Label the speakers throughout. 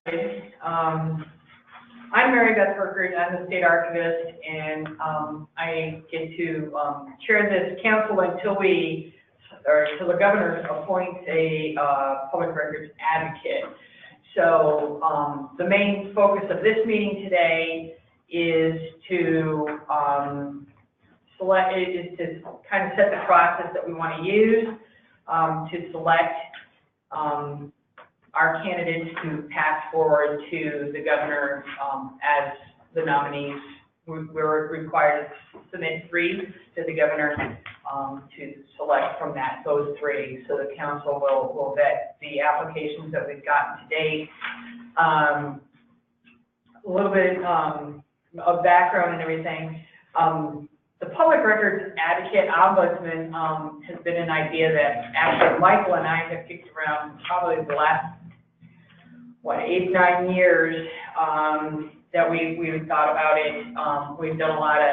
Speaker 1: I'm Mary Beth Herkert. I'm the state archivist, and I get to chair this council until the governor appoints a public records advocate. So the main focus of this meeting today is to kind of set the process that we want to use to select our candidates to pass forward to the governor as the nominees. We're required to submit 3 to the governor to select from those 3. So the council will vet the applications that we've gotten to date. A little bit of background and everything. The public records advocate ombudsman has been an idea that actually Michael and I have kicked around probably the last 8, 9 years that we've thought about it. We've done a lot of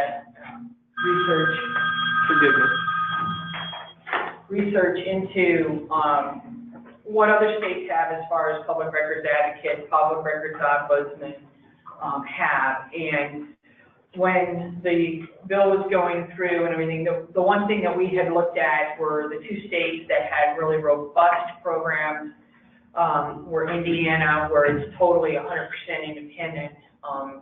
Speaker 1: research into what other states have as far as public records advocates, public records ombudsmen have. And when the bill was going through and everything, the one thing that we had looked at were the 2 states that had really robust programs. Were Indiana, where it's totally 100% independent.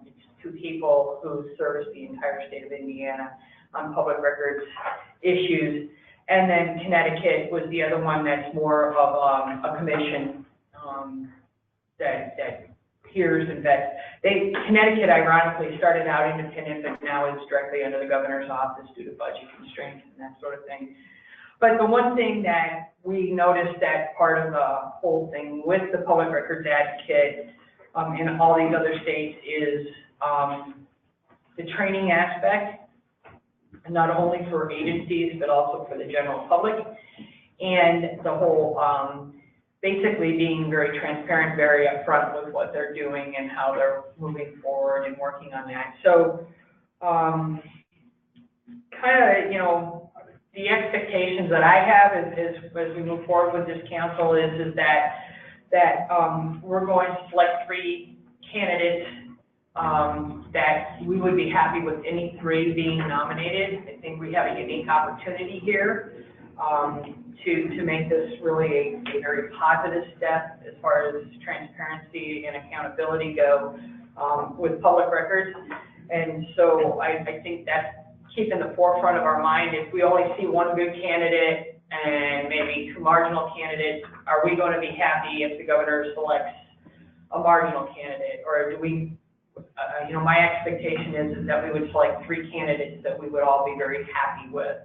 Speaker 1: It's 2 people who service the entire state of Indiana on public records issues. And then Connecticut was the other one that's more of a commission that hears and vets. Connecticut, ironically, started out independent, but now is directly under the governor's office due to budget constraints and that sort of thing. But the one thing that we noticed that part of the whole thing with the public records advocate in all these other states is the training aspect, not only for agencies, but also for the general public, and the whole basically being very transparent, very upfront with what they're doing and how they're moving forward and working on that. So kind of, the expectations that I have is as we move forward with this council is that we're going to select 3 candidates that we would be happy with any 3 being nominated. I think we have a unique opportunity here to make this really a very positive step as far as transparency and accountability go with public records. And so I think that's keep in the forefront of our mind. If we only see 1 good candidate and maybe 2 marginal candidates, are we going to be happy if the governor selects a marginal candidate? Or do we, my expectation is that we would select 3 candidates that we would all be very happy with,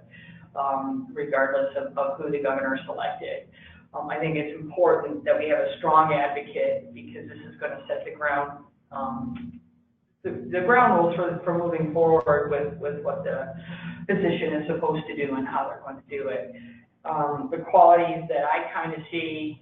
Speaker 1: regardless of who the governor selected. I think it's important that we have a strong advocate because this is going to set the ground the ground rules for moving forward with what the position is supposed to do and how they're going to do it. The qualities that I kind of see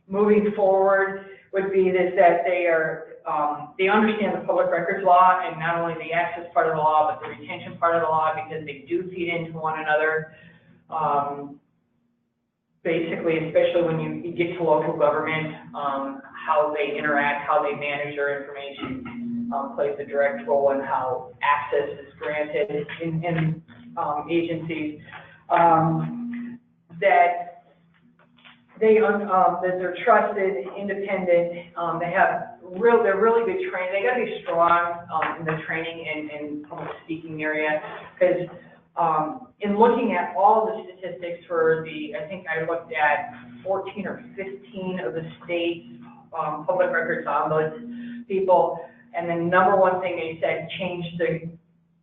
Speaker 1: moving forward would be that they understand the public records law, and not only the access part of the law, but the retention part of the law, because they do feed into one another. Basically, especially when you get to local government, how they interact, how they manage their information plays a direct role in how access is granted in agencies. That they're trusted, independent. They're really good training. They got to be strong in the training and public speaking area, because in looking at all the statistics for I think I looked at 14 or 15 of the state's public records ombuds people, and the number one thing they said changed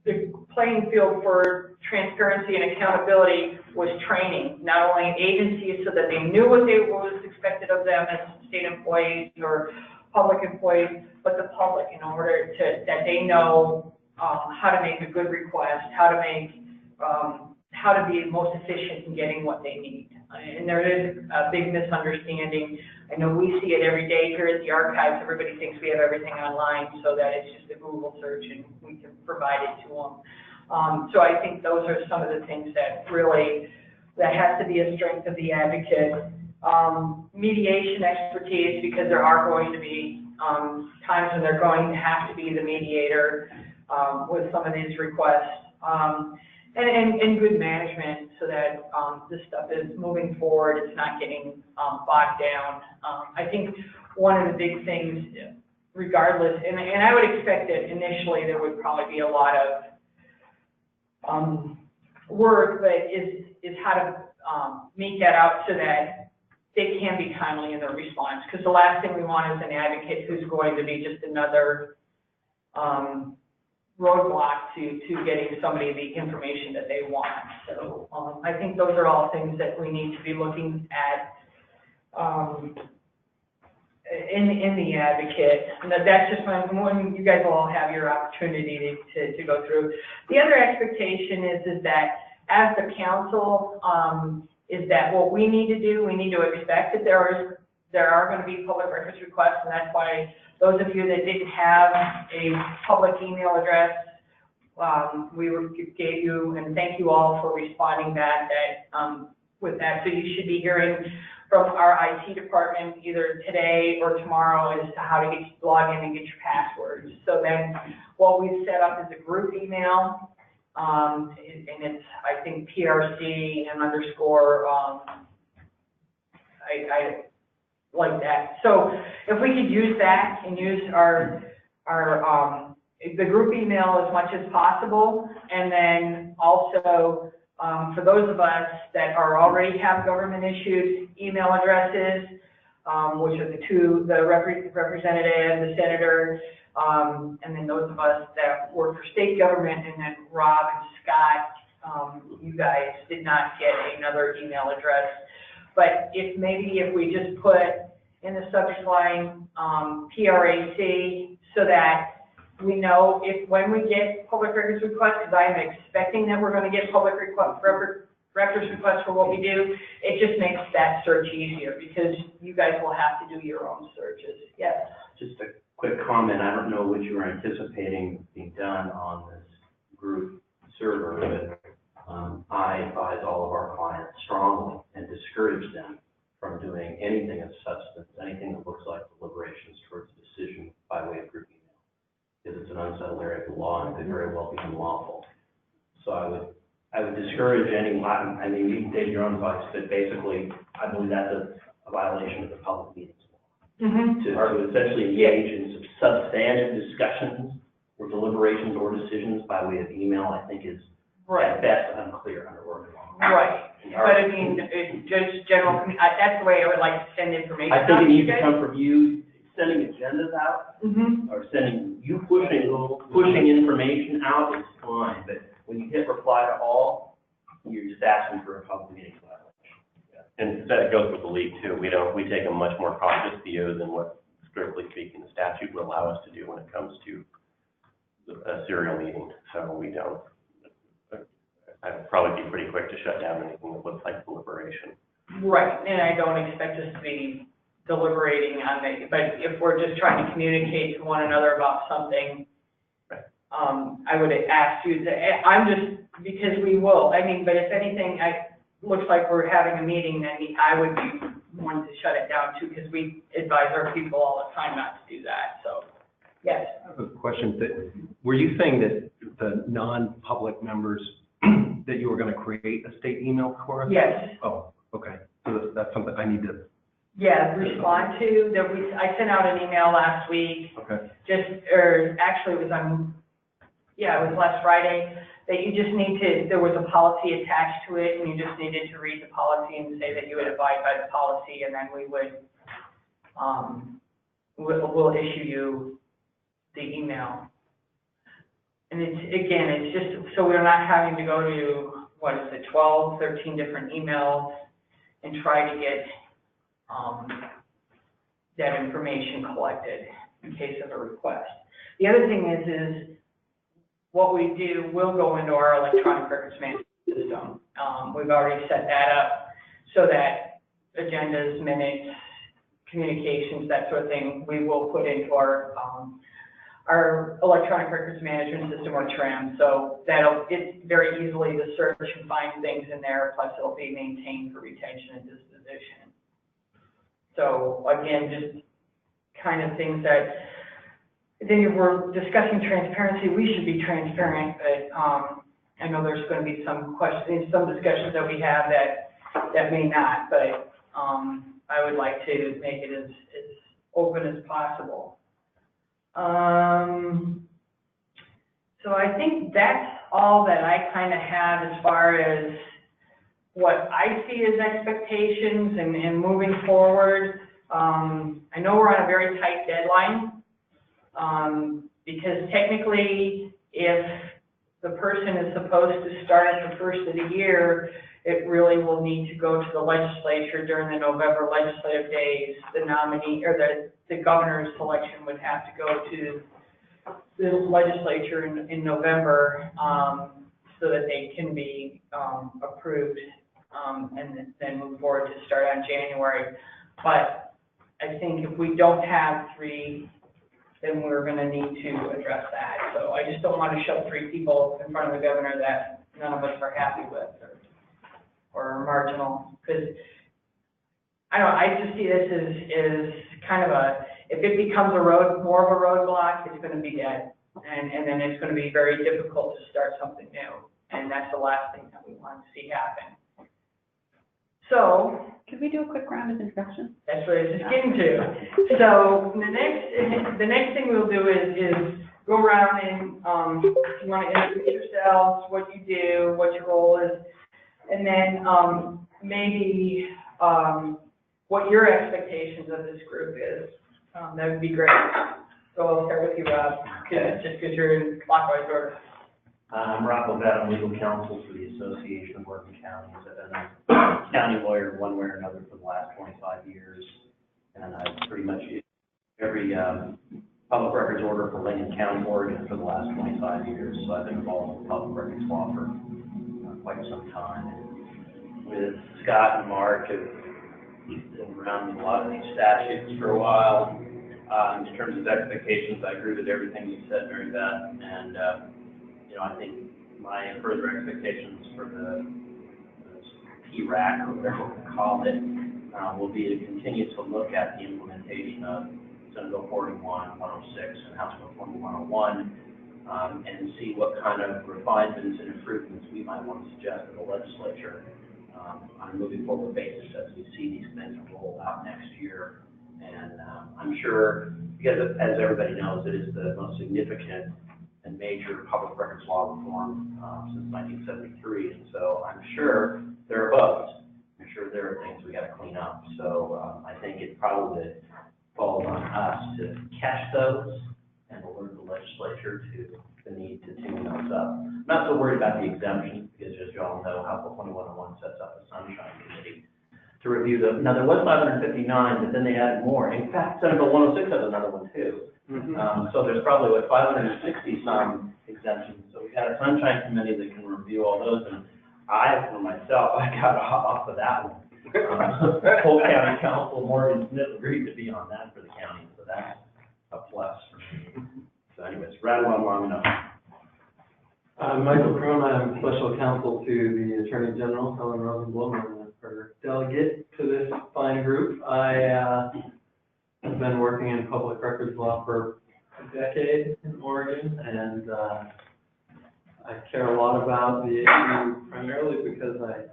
Speaker 1: the playing field for transparency and accountability was training, not only agencies so that they knew what was expected of them as state employees or public employees, but the public, in order that they know how to make a good request, how to be most efficient in getting what they need. And there is a big misunderstanding. I know we see it every day here at the archives. Everybody thinks we have everything online, so that it's just a Google search and we can provide it to them. So I think those are some of the things that has to be a strength of the advocate. mediation expertise, because there are going to be times when they're going to have to be the mediator with some of these requests, and good management, so that this stuff is moving forward, it's not getting bogged down. I think one of the big things, regardless, and I would expect that initially there would probably be a lot of work, but is how to make that out so that they can be timely in their response. Because the last thing we want is an advocate who's going to be just another roadblock to getting somebody the information that they want. So I think those are all things that we need to be looking at in the advocate. And that's just when you guys will all have your opportunity to go through. The other expectation is that as the council, is that what we need to do, we need to expect that there are going to be public records requests, and that's why those of you that didn't have a public email address, we gave you, and thank you all for responding back with that. So you should be hearing from our IT department either today or tomorrow as to how to log in and get your passwords. So then what we've set up is a group email, and it's, I think, PRC and underscore, I like that. So if we could use that and use the group email as much as possible, and then also for those of us that already have government issued email addresses, which are the representative, the senator, and then those of us that work for state government, and then Rob and Scott, you guys did not get another email address. But if we just put in the subject line PRAC, so that we know when we get public records requests, because I'm expecting that we're going to get public records requests for what we do, it just makes that search easier, because you guys will have to do your own searches. Yes?
Speaker 2: Just a quick comment. I don't know what you were anticipating being done on this group server, but I advise all of our clients strongly and discourage them from doing anything of substance, anything that looks like deliberations towards a decision by way of group email, because it's an unsettled area of the law and could very well be unlawful. So I would discourage any, I mean, you can take your own advice, but basically, I believe that's a violation of the public meetings law.
Speaker 1: Mm-hmm.
Speaker 2: To essentially engage in substantive discussions or deliberations or decisions by way of email, I think is at best unclear under Oregon law.
Speaker 1: Right. But I mean, just general, that's the way I would like to send information.
Speaker 2: I think it needs to come from you sending agendas out,
Speaker 1: mm-hmm.
Speaker 2: or sending, you pushing information out is fine, but when you hit reply to all, you're just asking for a public meeting violation.
Speaker 3: Yeah. And that goes with the league too. We take a much more cautious view than what, strictly speaking, the statute will allow us to do when it comes to a serial meeting. So we don't. I'd probably be pretty quick to shut down anything that looks like deliberation.
Speaker 1: Right, and I don't expect us to be deliberating on it, but if we're just trying to communicate to one another about something,
Speaker 3: right.
Speaker 1: I would ask you to, I'm just, because we will, I mean, but if anything, looks like we're having a meeting, then I would be wanting to shut it down too, because we advise our people all the time not to do that, so, yes.
Speaker 4: I have a question. Were you saying that the non-public members that you were going to create a state email for us?
Speaker 1: Yes.
Speaker 4: Oh, okay. So that's something I need to.
Speaker 1: Yeah, respond to. I sent out an email last week.
Speaker 4: Okay.
Speaker 1: Actually it was last Friday, that you just need to, there was a policy attached to it, and you just needed to read the policy and say that you would abide by the policy, and then we would, we'll issue you the email. And it's just, so we're not having to go to, 12, 13 different emails and try to get that information collected in case of a request. The other thing is what we do will go into our electronic records management system. We've already set that up so that agendas, minutes, communications, that sort of thing, we will put into our electronic records management system, or TRIM. So it's very easily to search and find things in there, plus it'll be maintained for retention and disposition. So again, just kind of things that, I think if we're discussing transparency, we should be transparent, but I know there's going to be some questions, some discussions that we have that may not, but I would like to make it as open as possible. So I think that's all that I kind of have as far as what I see as expectations and moving forward. I know we're on a very tight deadline, because technically if the person is supposed to start at the first of the year, it really will need to go to the legislature during the November legislative days. The nominee, or the governor's selection would have to go to the legislature in November, so that they can be approved, and then move forward to start on January. But I think if we don't have 3, then we're going to need to address that. So I just don't want to shove 3 people in front of the governor that none of us are happy with or are marginal. Because I don't know, I just see this as kind of if it becomes more of a roadblock, it's going to be dead. And then it's going to be very difficult to start something new. And that's the last thing that we want to see happen. So,
Speaker 5: could we do a quick round of introductions?
Speaker 1: that's what I was just getting to. So the next thing we'll do is go around and if you want to introduce yourselves, what you do, what your role is, and then maybe what your expectations of this group is. That would be great. So I'll start with you, Rob, just because you're in clockwise order.
Speaker 2: I'm Rob Levette, I'm legal counsel for the Association of Working Counties. I've been a county lawyer one way or another for the last 25 years, and I've pretty much used every public records order for Lincoln County, Oregon for the last 25 years. So I've been involved with public records law for quite some time. And with Scott and Mark, we've been around with a lot of these statutes for a while. In terms of expectations, I agree with everything you said, Mary Beth, and I think my further expectations for the PRAC, or whatever we call it, will be to continue to look at the implementation of Senate Bill 41, 106, and House Bill 2101, and see what kind of refinements and improvements we might want to suggest to the legislature on a moving forward basis as we see these things roll out next year. And I'm sure, because as everybody knows, it is the most significant and major public records law reform since 1973, and so I'm sure there are bugs. I'm sure there are things we got to clean up. So I think it probably falls on us to catch those and alert the legislature to the need to tune those up. I'm not so worried about the exemptions because, as you all know, House Bill 2101 sets up a sunshine committee to review them. Now there was 559, but then they added more. In fact, Senate Bill 106 has another one too. So there's probably 560 some exemptions. So we got a sunshine committee that can review all those. And I, for myself, I got off of that one. Whole county council, Morgan Smith, agreed to be on that for the county. So that's a plus for me. So anyways, rattle on long enough.
Speaker 6: Michael Crone, I'm special counsel to the Attorney General, Helen Rosenblum. I'm her delegate to this fine group. I have been working in public records law for a decade in Oregon, and I care a lot about the issue primarily because I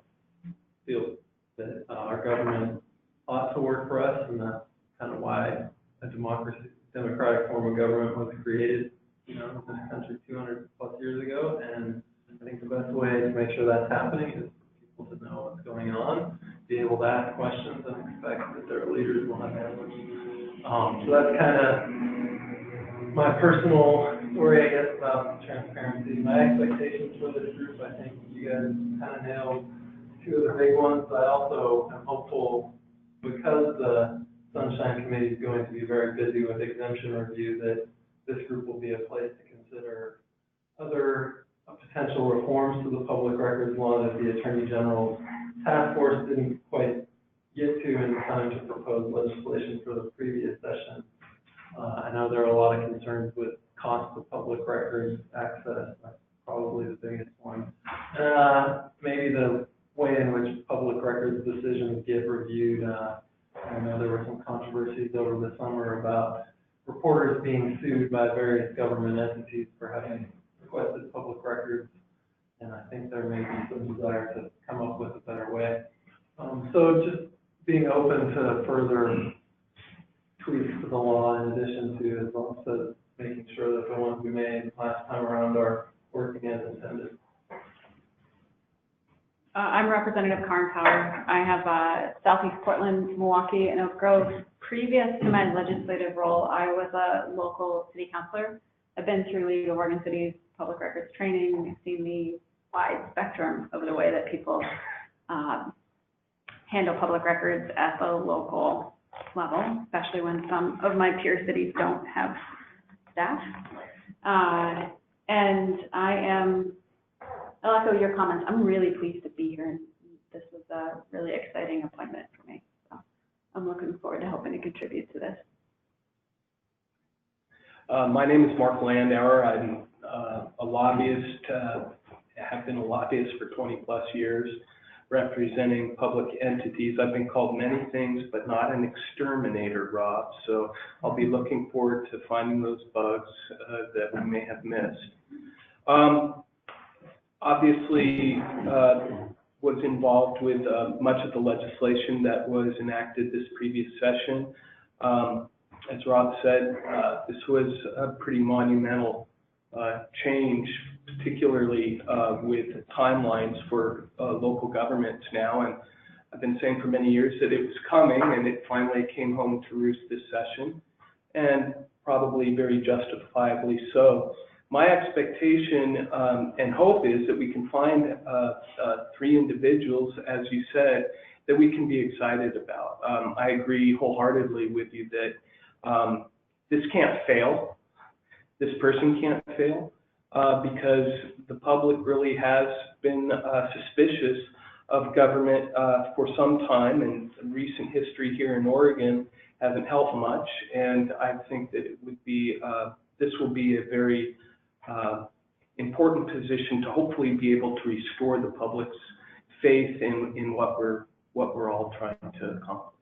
Speaker 6: feel that our government ought to work for us, and that's kind of why a democratic form of government was created, in this country 200 plus years ago. And I think the best way to make sure that's happening is for people to know what's going on, be able to ask questions, and expect that their leaders will have answers. So that's kind of my personal story, I guess, about transparency. My expectations for this group, I think you guys kind of nailed 2 of the big ones. I also am hopeful, because the Sunshine Committee is going to be very busy with exemption review, that this group will be a place to consider other potential reforms to the public records law that the Attorney General's task force didn't quite get to in time to propose legislation for the previous session. I know there are a lot of concerns with cost of public records access. That's probably the biggest one. Maybe the way in which public records decisions get reviewed. I know there were some concern about reporters being sued by various government entities for having requested public records, and I think there may be some desire to come up with a better way. So just being open to further tweaks to the law in addition to, as well as making sure that the ones we made last time around are working as intended.
Speaker 5: I'm Representative Kahn Power. I have Southeast Portland, Milwaukee, and Oak Grove. Previous to my legislative role, I was a local city councilor. I've been through League of Oregon Cities public records training. I've seen the wide spectrum of the way that people handle public records at the local level, especially when some of my peer cities don't have staff. And I'll echo your comments. I'm really pleased to be here, and this was a really exciting appointment for me. So I'm looking forward to helping to contribute to this.
Speaker 4: My name is Marc Linera. I'm a lobbyist, have been a lobbyist for 20 plus years, representing public entities. I've been called many things, but not an exterminator, Rob. So I'll be looking forward to finding those bugs that we may have missed. Obviously, was involved with much of the legislation that was enacted this previous session. As Rob said, this was a pretty monumental change, particularly with timelines for local governments now. And I've been saying for many years that it was coming, and it finally came home to roost this session, and probably very justifiably so. My expectation and hope is that we can find 3 individuals, as you said, that we can be excited about. I agree wholeheartedly with you that this can't fail. This person can't fail because the public really has been suspicious of government for some time, and recent history here in Oregon hasn't helped much. And I think that it would be, this will be a very important position to hopefully be able to restore the public's faith in what we're all trying to accomplish.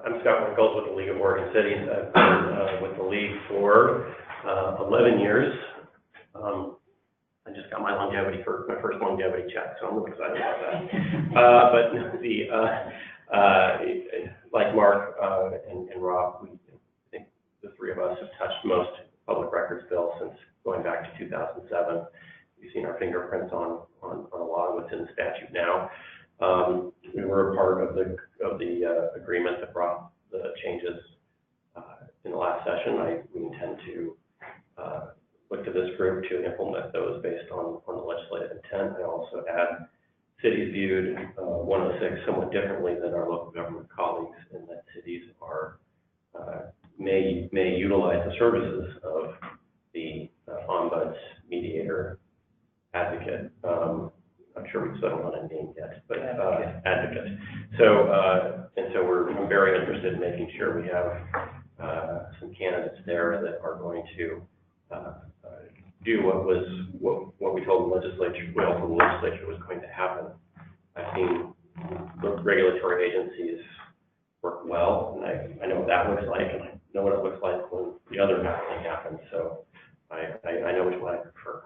Speaker 3: I'm Scott Winkles with the League of Oregon Cities. I've been with the League for 11 years. I just got my first longevity check, so I'm really excited about that. But like Mark and Rob, I think the 3 of us have touched most public records bills since going back to 2007. We've seen our fingerprints on a lot of what's in the statute now. We were a part of the agreement that brought the changes in the last session. We intend to look to this group to implement those based on the legislative intent. I also add cities viewed 106 somewhat differently than our local government colleagues, in that cities are may utilize the services of the ombuds, mediator, advocate. I'm sure we've settled on a name yet, but advocate. So we're very interested in making sure we have some candidates there that are going to do what we told the legislature, the legislature was going to happen. I've seen the regulatory agencies work well, and I know what that looks like, and I know what it looks like when the other thing happens. So I know which one I prefer.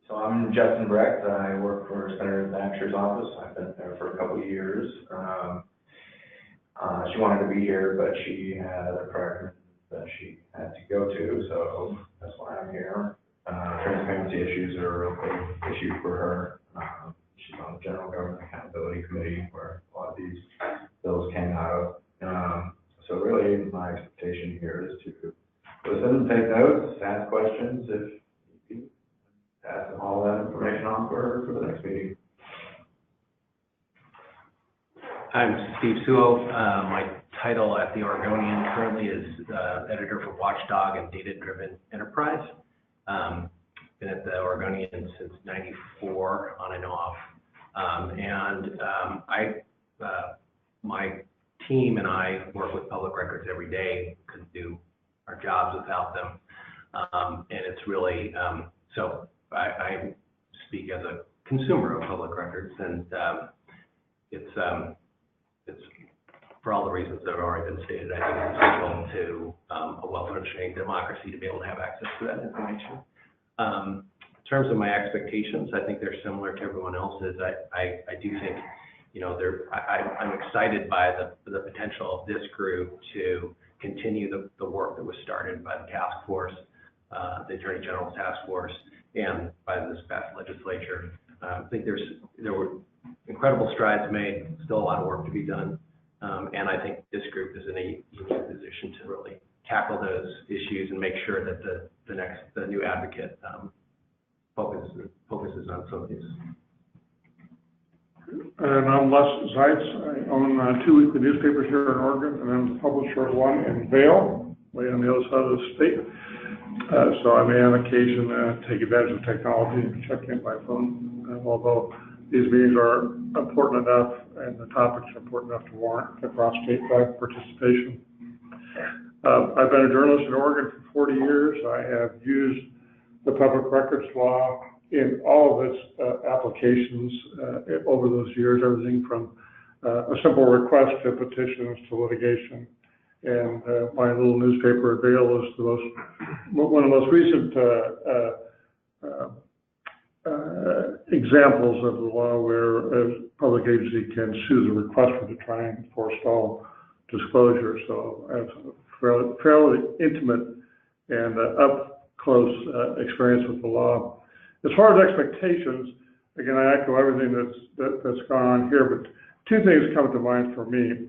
Speaker 7: So I'm Justin Brecht. I work for Senator Thatcher's office. I've been there for a couple of years. She wanted to be here, but she had other priorities that she had to go to, so that's why I'm here. Transparency issues are a real big issue for her. She's on the General Government Accountability Committee, where a lot of these bills came out of. So really, my expectation here is to listen, take notes, ask questions, if you pass all that information on for the next meeting.
Speaker 4: I'm Steve Oh. My title at the Oregonian currently is editor for Watchdog and Data Driven Enterprise. Been at the Oregonian since '94, on and off. My team and I work with public records every day. Couldn't do our jobs without them. And it's really, so I speak as a consumer of public records, and
Speaker 8: it's for all the reasons that have already been stated, I think it's essential to a well-functioning democracy to be able to have access to that information. In terms of my expectations, I think they're similar to everyone else's. I do think, you know, I'm excited by the potential of this group to continue the work that was started by the task force, the Attorney General's task force, and by this past legislature. I think there were incredible strides made, still a lot of work to be done. And I think this group is in a unique position to really tackle those issues and make sure that the new advocate focuses on some of these.
Speaker 9: And I'm Les Zeitz. I own 2 weekly newspapers here in Oregon, and I'm the publisher of one in Vail, way on the other side of the state. So I may on occasion take advantage of technology and check in by phone, although these meetings are important enough and the topics are important enough to warrant across-state participation. I've been a journalist in Oregon for 40 years. I have used the public records law in all of its applications over those years, everything from a simple request to petitions to litigation. And my little newspaper at Vail is one of the most recent examples of the law where a public agency can sue the requester to try and forestall disclosure. So I have a fairly intimate and up-close experience with the law. As far as expectations, again, I echo everything that's gone on here, but 2 things come to mind for me,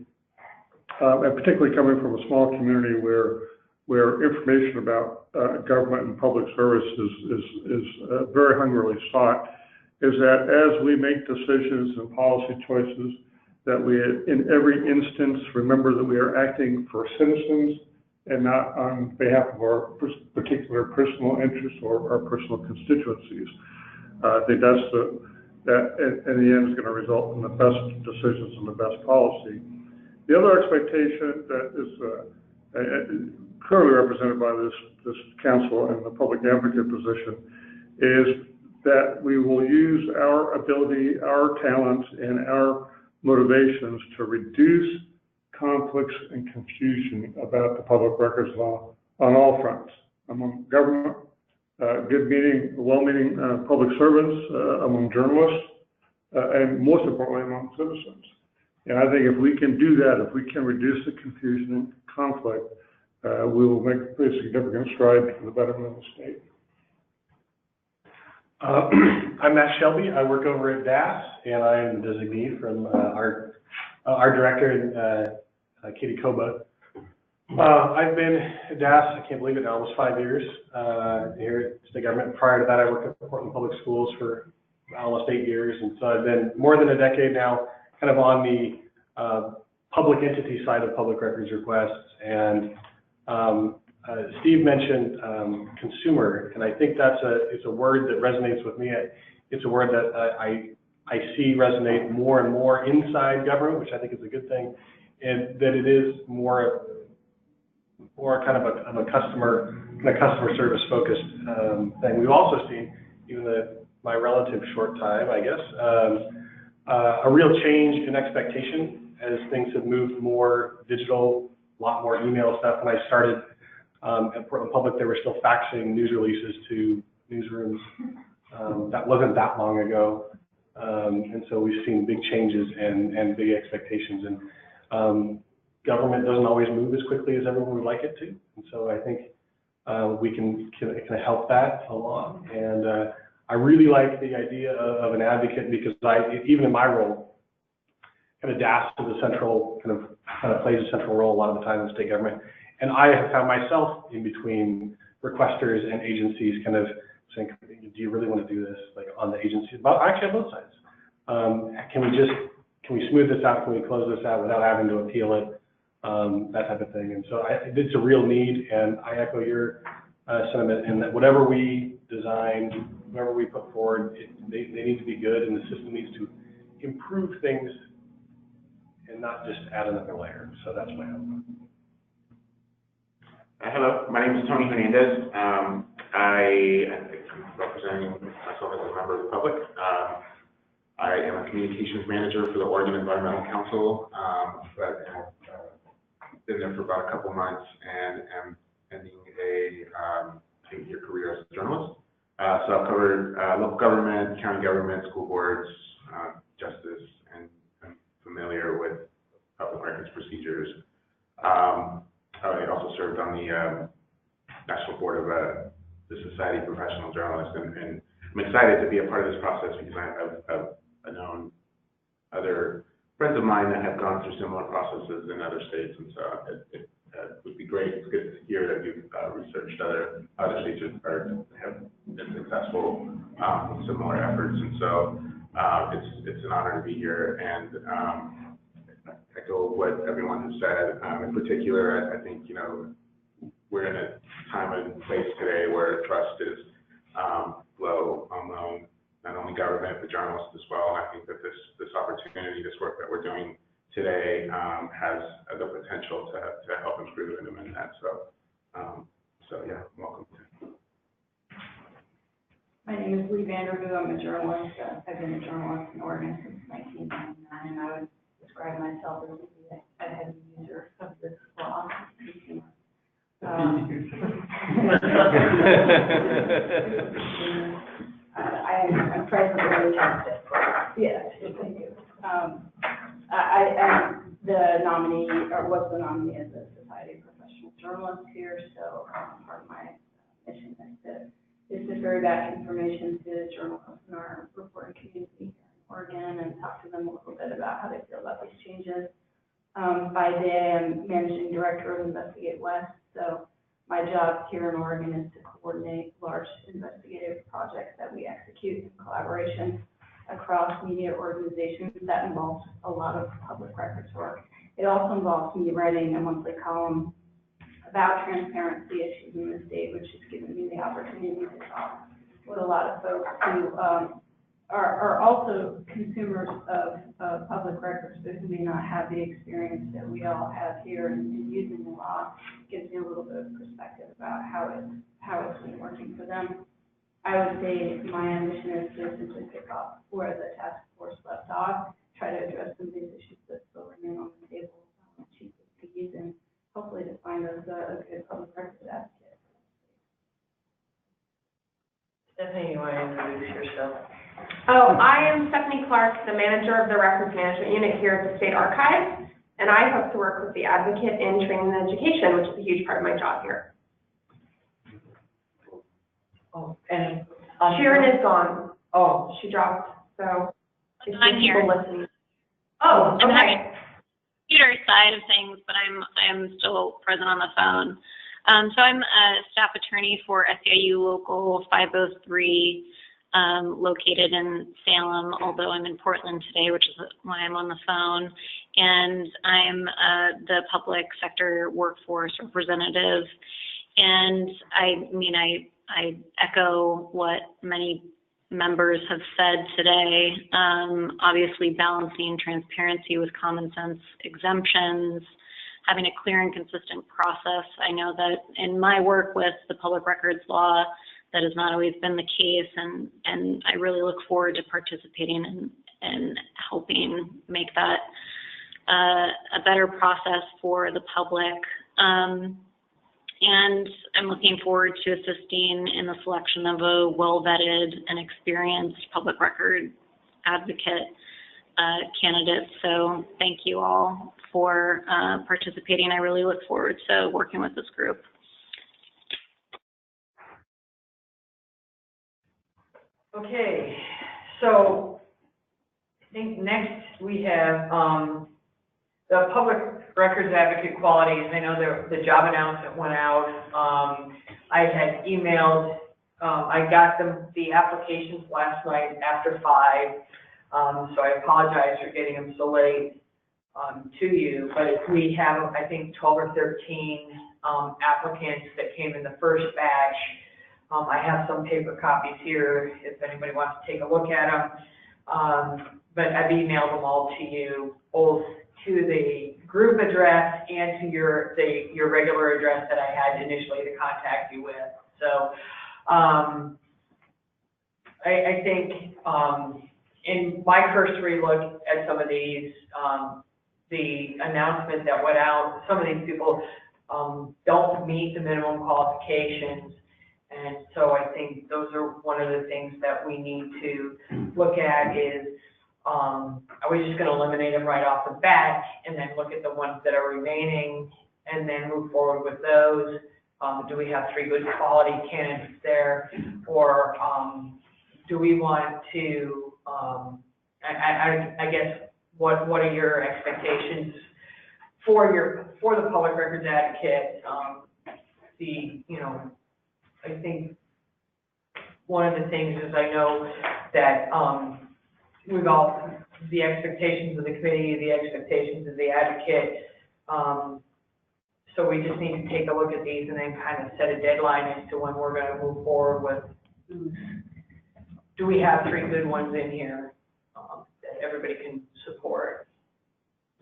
Speaker 9: and particularly coming from a small community where information about government and public service is very hungrily sought, is that as we make decisions and policy choices, that we, in every instance, remember that we are acting for citizens and not on behalf of our particular personal interests or our personal constituencies. I think that in the end is going to result in the best decisions and the best policy. The other expectation that is clearly represented by this council and the public advocate position is that we will use our ability, our talents, and our motivations to reduce conflicts and confusion about the public records law on all fronts, among government, well-meaning public servants, among journalists, and most importantly, among citizens. And I think if we can do that, if we can reduce the confusion and conflict, we will make pretty significant strides for the betterment of the state.
Speaker 10: I'm Matt Shelley. I work over at DAS, and I am the designee from our director, Katie Koba. I've been at DAS, I can't believe it now, almost 5 years here at state government. Prior to that, I worked at Portland Public Schools for almost 8 years, and so I've been more than a decade now kind of on the public entity side of public records requests. And Steve mentioned consumer, and I think it's a word that resonates with me. It's a word that I see resonate more and more inside government, which I think is a good thing, and that it is more kind of a customer service focused thing. We've also seen, even my relative short time, I guess, a real change in expectation as things have moved more digital, a lot more email stuff. When I started at Portland Public, they were still faxing news releases to newsrooms. That wasn't that long ago. And so we've seen big changes and big expectations. And government doesn't always move as quickly as everyone would like it to. And so I think we can help that along. And I really like the idea of an advocate because even in my role, kind of DAS is a central, kind of plays a central role a lot of the time in state government. And I have found myself in between requesters and agencies kind of saying, do you really want to do this, like on the agency? But actually on both sides. Can we smooth this out? Can we close this out without having to appeal it? That type of thing. And so it's a real need, and I echo your sentiment in that whatever we design, whatever we put forward, they need to be good, and the system needs to improve things and not just add another layer. So that's my hope.
Speaker 11: Hello, my name is Tony Mendez. I'm representing myself as a member of the public. I am a communications manager for the Oregon Environmental Council, but have been there for about a couple months and am ending a 8-year career as a journalist. So I've covered local government, county government, school boards, justice, and I'm familiar with public records procedures. I also served on the national board of the Society of Professional Journalists, and I'm excited to be a part of this process because I've known other friends of mine that have gone through similar processes in other states, and so it would be great. It's good to hear that you've researched other states or have been successful with similar efforts, and so it's an honor to be here, and echo what everyone has said. In particular, I think, you know, we're in a time and place today where trust is low among not only government but journalists as well. And I think that this opportunity, this work that we're doing today, has the potential to help improve and amend that. So yeah, welcome.
Speaker 5: My name is Lee Vanderhoo. I'm a journalist. I've been a journalist in Oregon since 1999. I would describe myself as a heavy user of this law. I'm presently tested. Yes, thank you. I'm the nominee, or was the nominee of the Society of Professional Journalists here, so part of my mission is to ferry back information to journalists in our reporting community here in Oregon and talk to them a little bit about how they feel about these changes. By day, I'm managing director of Investigate West, so my job here in Oregon is to coordinate large investigative projects that we execute in collaboration across media organizations. That involves a lot of public records work. It also involves me writing a monthly column about transparency issues in the state, which has given me the opportunity to talk with a lot of folks who are also consumers of public records, but who may not have the experience that we all have here in using the law. Gives me a little bit of perspective about how it's been working for them. I would say my mission is to simply pick up where the task force left off, try to address some of these issues that still remain on the table, chief of fees, and hopefully to find us a good public records advocate.
Speaker 1: Stephanie, you want to introduce yourself?
Speaker 12: Oh, I am Stephanie Clark, the manager of the Records Management Unit here at the State Archives, and I hope to work with the advocate in training and education, which is a huge part of my job here.
Speaker 1: Oh, and
Speaker 12: Sharon is gone.
Speaker 1: Oh,
Speaker 12: she dropped, so
Speaker 13: I'm here.
Speaker 12: Listening. Oh, okay.
Speaker 13: I'm having the computer side of things, but I'm still present on the phone. So I'm a staff attorney for SEIU Local 503, located in Salem, although I'm in Portland today, which is why I'm on the phone. And I'm the public sector workforce representative. And I echo what many members have said today. Obviously balancing transparency with common sense exemptions, having a clear and consistent process. I know that in my work with the public records law, that has not always been the case, and I really look forward to participating and helping make that a better process for the public. And I'm looking forward to assisting in the selection of a well-vetted and experienced public record advocate candidate. So thank you all for participating. I really look forward to working with this group.
Speaker 1: okay. So I think next we have the public records advocate qualities. I know the job announcement went out. I had emailed, I got the applications last night after 5, so I apologize for getting them so late to you, but we have, I think, 12 or 13 applicants that came in the first batch. I have some paper copies here if anybody wants to take a look at them, but I've emailed them all to you, both to the group address and to your regular address that I had initially to contact you with. So I think in my cursory look at some of these, the announcement that went out, some of these people don't meet the minimum qualifications. And so I think those are one of the things that we need to look at is, are we just going to eliminate them right off the bat and then look at the ones that are remaining and then move forward with those? Do we have 3 good quality candidates there? Or do we want to, I guess, what are your expectations for the public records advocate? I think one of the things is I know that the expectations of the committee, the expectations of the advocate, so we just need to take a look at these and then kind of set a deadline as to when we're going to move forward with, do we have 3 good ones in here that everybody can support?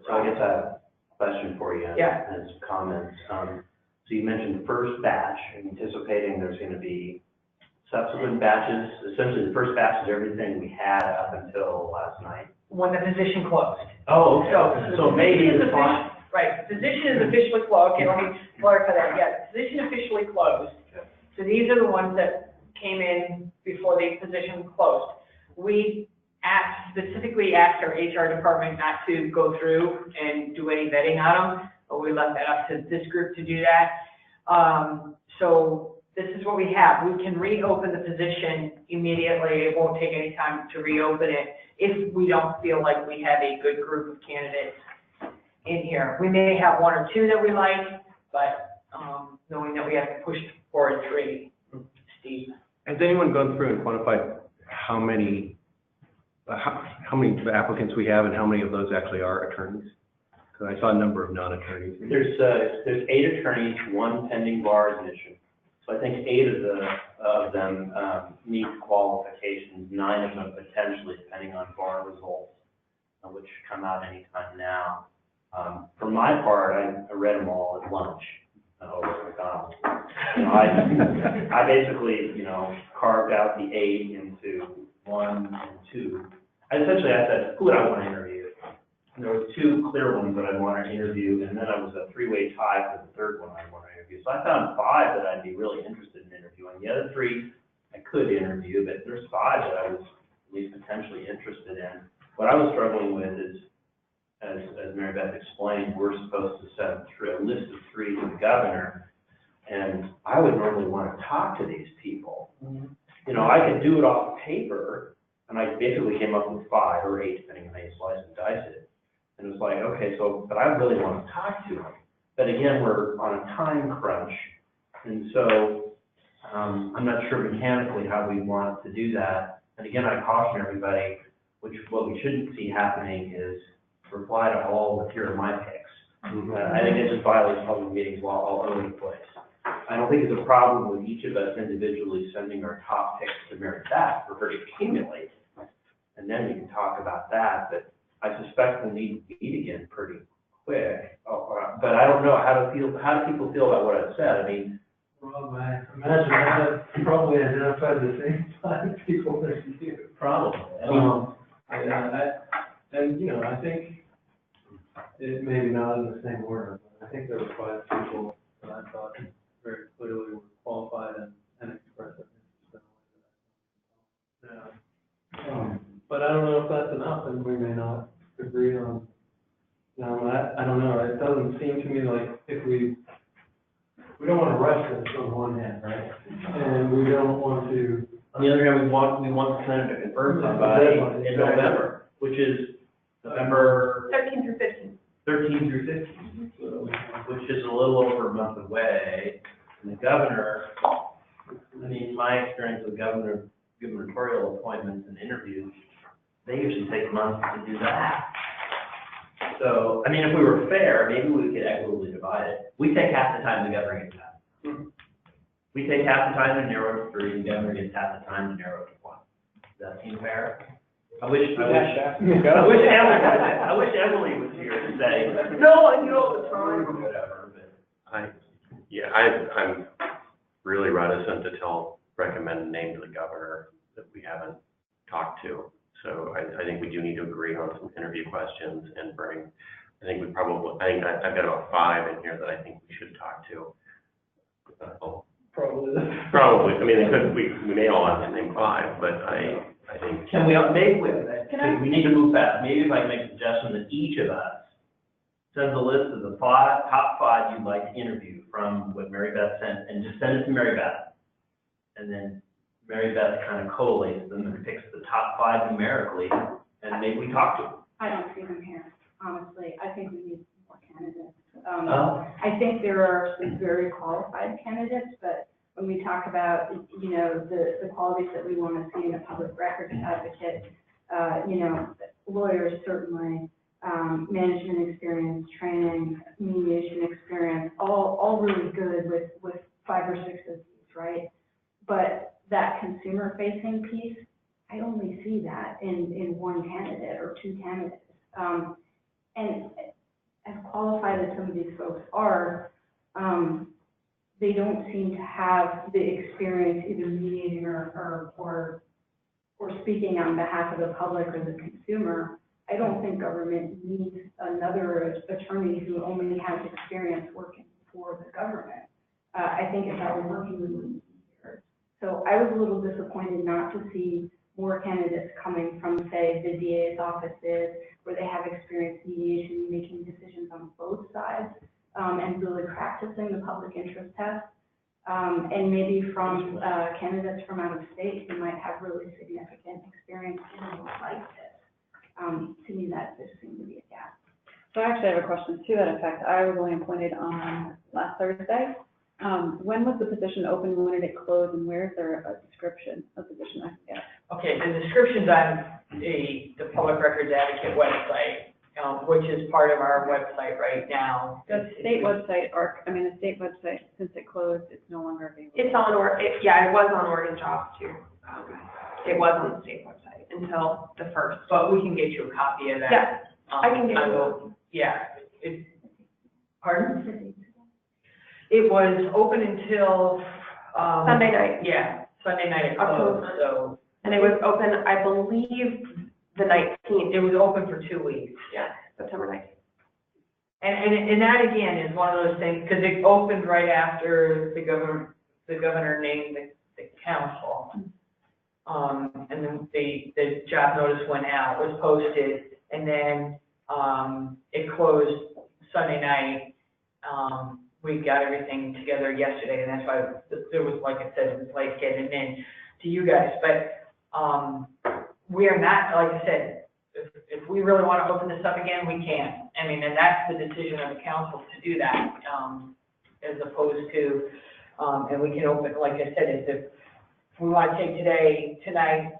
Speaker 2: So I guess I have a question for you.
Speaker 1: Yeah.
Speaker 2: As comments. So you mentioned first batch, anticipating there's going to be subsequent batches. Essentially, the first batch is everything we had up until last night.
Speaker 1: When the position closed.
Speaker 2: Oh, okay. So maybe the fine.
Speaker 1: Right, the position is officially closed. Okay, let me clarify that. Yeah, the position officially closed. So these are the ones that came in before the position closed. We specifically asked our HR department not to go through and do any vetting on them, but we left that up to this group to do that. So this is what we have. We can reopen the position immediately. It won't take any time to reopen it if we don't feel like we have a good group of candidates in here. We may have 1 or 2 that we like, but knowing that we have to push forward 3. Steve?
Speaker 8: Has anyone gone through and quantified how many applicants we have and how many of those actually are attorneys? Because I saw a number of non-attorneys.
Speaker 2: There's 8 attorneys, 1 pending bar admission. So I think 8 of them meet qualifications, 9 of them potentially, depending on bar results, which come out anytime now. For my part, I read them all at lunch over at McDonald's. I basically, carved out the 8 into 1 and 2. I said, who would I want to interview? And there were 2 clear ones that I wanted to interview, and then I was a 3-way tie for the 3rd one I wanted to interview. So I found 5 that I'd be really interested in interviewing. The other 3 I could interview, but there's 5 that I was at least potentially interested in. What I was struggling with is, as Mary Beth explained, we're supposed to send a list of 3 to the governor, and I would normally want to talk to these people. I could do it off paper, and I basically came up with 5 or 8, depending on how you slice and dice it. And it was like, okay, but I really want to talk to them. But again, we're on a time crunch, and so I'm not sure mechanically how we want to do that. And again, I caution everybody, what we shouldn't see happening is reply to all the here are my picks. I think it just violates public meetings law all over the place. I don't think it's a problem with each of us individually sending our top picks to Mary Beth for her to accumulate, and then we can talk about that. But I suspect we'll need to meet again pretty quick. But I don't know how do people feel about what I've said? I mean,
Speaker 6: Rob, I imagine I probably identified the same 5 people as you.
Speaker 2: Probably.
Speaker 6: I think it maybe not in the same order, but I think there were 5 people that I thought very clearly were qualified and expressed interest in the way that I thought. But I don't know if that's enough, and we may not agree on. I don't know. It doesn't seem to me like if we don't want to rush this on one hand, right? And we don't want to.
Speaker 2: On the other hand, we want the Senate to confirm somebody in November, which is November
Speaker 12: 13 through 15.
Speaker 2: 13 through 15, which is a little over a month away. And the governor, my experience with gubernatorial appointments and interviews, they usually take months to do that. So, if we were fair, maybe we could equitably divide it. We take half the time the governor gets that. We take half the time to narrow it to 3, and the governor gets half the time to narrow it to 1. Does that seem fair? I wish Emily was here to say, no, I know the time or whatever, but.
Speaker 3: I'm really reticent to recommend a name to the governor that we haven't talked to. So I think we do need to agree on some interview questions and bring, I've got about 5 in here that I think we should talk to. Probably. I mean, we may all have the same 5, but I think.
Speaker 2: Can we update with it? Because we need to move fast. Maybe if I can make a suggestion that each of us sends a list of the top 5 you'd like to interview from what Mary Beth sent, and just send it to Mary Beth. And then Mary Beth kind of collates them and picks the top 5 numerically, and maybe we talk to them.
Speaker 5: I don't see them here, honestly. I think we need more candidates. I think there are some very qualified candidates, but when we talk about, you know, the qualities that we want to see in a public records advocate, you know, lawyers certainly, management experience, training, mediation experience, all really good with 5 or 6 of these, right? But that consumer-facing piece, I only see that in 1 candidate or 2 candidates. And as qualified as some of these folks are, they don't seem to have the experience either mediating or speaking on behalf of the public or the consumer. I don't think government needs another attorney who only has experience working for the government. I think if I were working, we wouldn't be here. So I was a little disappointed not to see more candidates coming from, say, the DA's offices, where they have experience mediation, making decisions on both sides, and really practicing the public interest test. And maybe from candidates from out of state who might have really significant experience in a role like this. To me, that just seemed to be a gap. So I actually have a question to that effect. I was only appointed on last Thursday. When was the position open? When did it close? And where is there a description of the position I can get?
Speaker 1: Okay, the description's on the Public Records Advocate website, which is part of our website right now.
Speaker 5: The state website, the state website, since it closed, it's no longer available.
Speaker 12: It's on, it was on Oregon Jobs too. It was on the state website until the 1st.
Speaker 1: But we can get you a copy of that.
Speaker 12: Yeah, I can get you.
Speaker 1: Yeah. Pardon? It was open until,
Speaker 12: Sunday night.
Speaker 1: Yeah, Sunday night it closed, so.
Speaker 12: And it was open, I believe, the 19th.
Speaker 1: It was open for 2 weeks.
Speaker 12: Yeah, September 19th.
Speaker 1: And that again is one of those things, because it opened right after the governor named the council. And then the job notice went out, was posted, and then, it closed Sunday night. We got everything together yesterday, and that's why there was, like I said, it was late getting in to you guys, but, we are not, like I said, if we really want to open this up again, we can. I mean, and that's the decision of the council to do that, as opposed to, and we can open, like I said, if we want to take tonight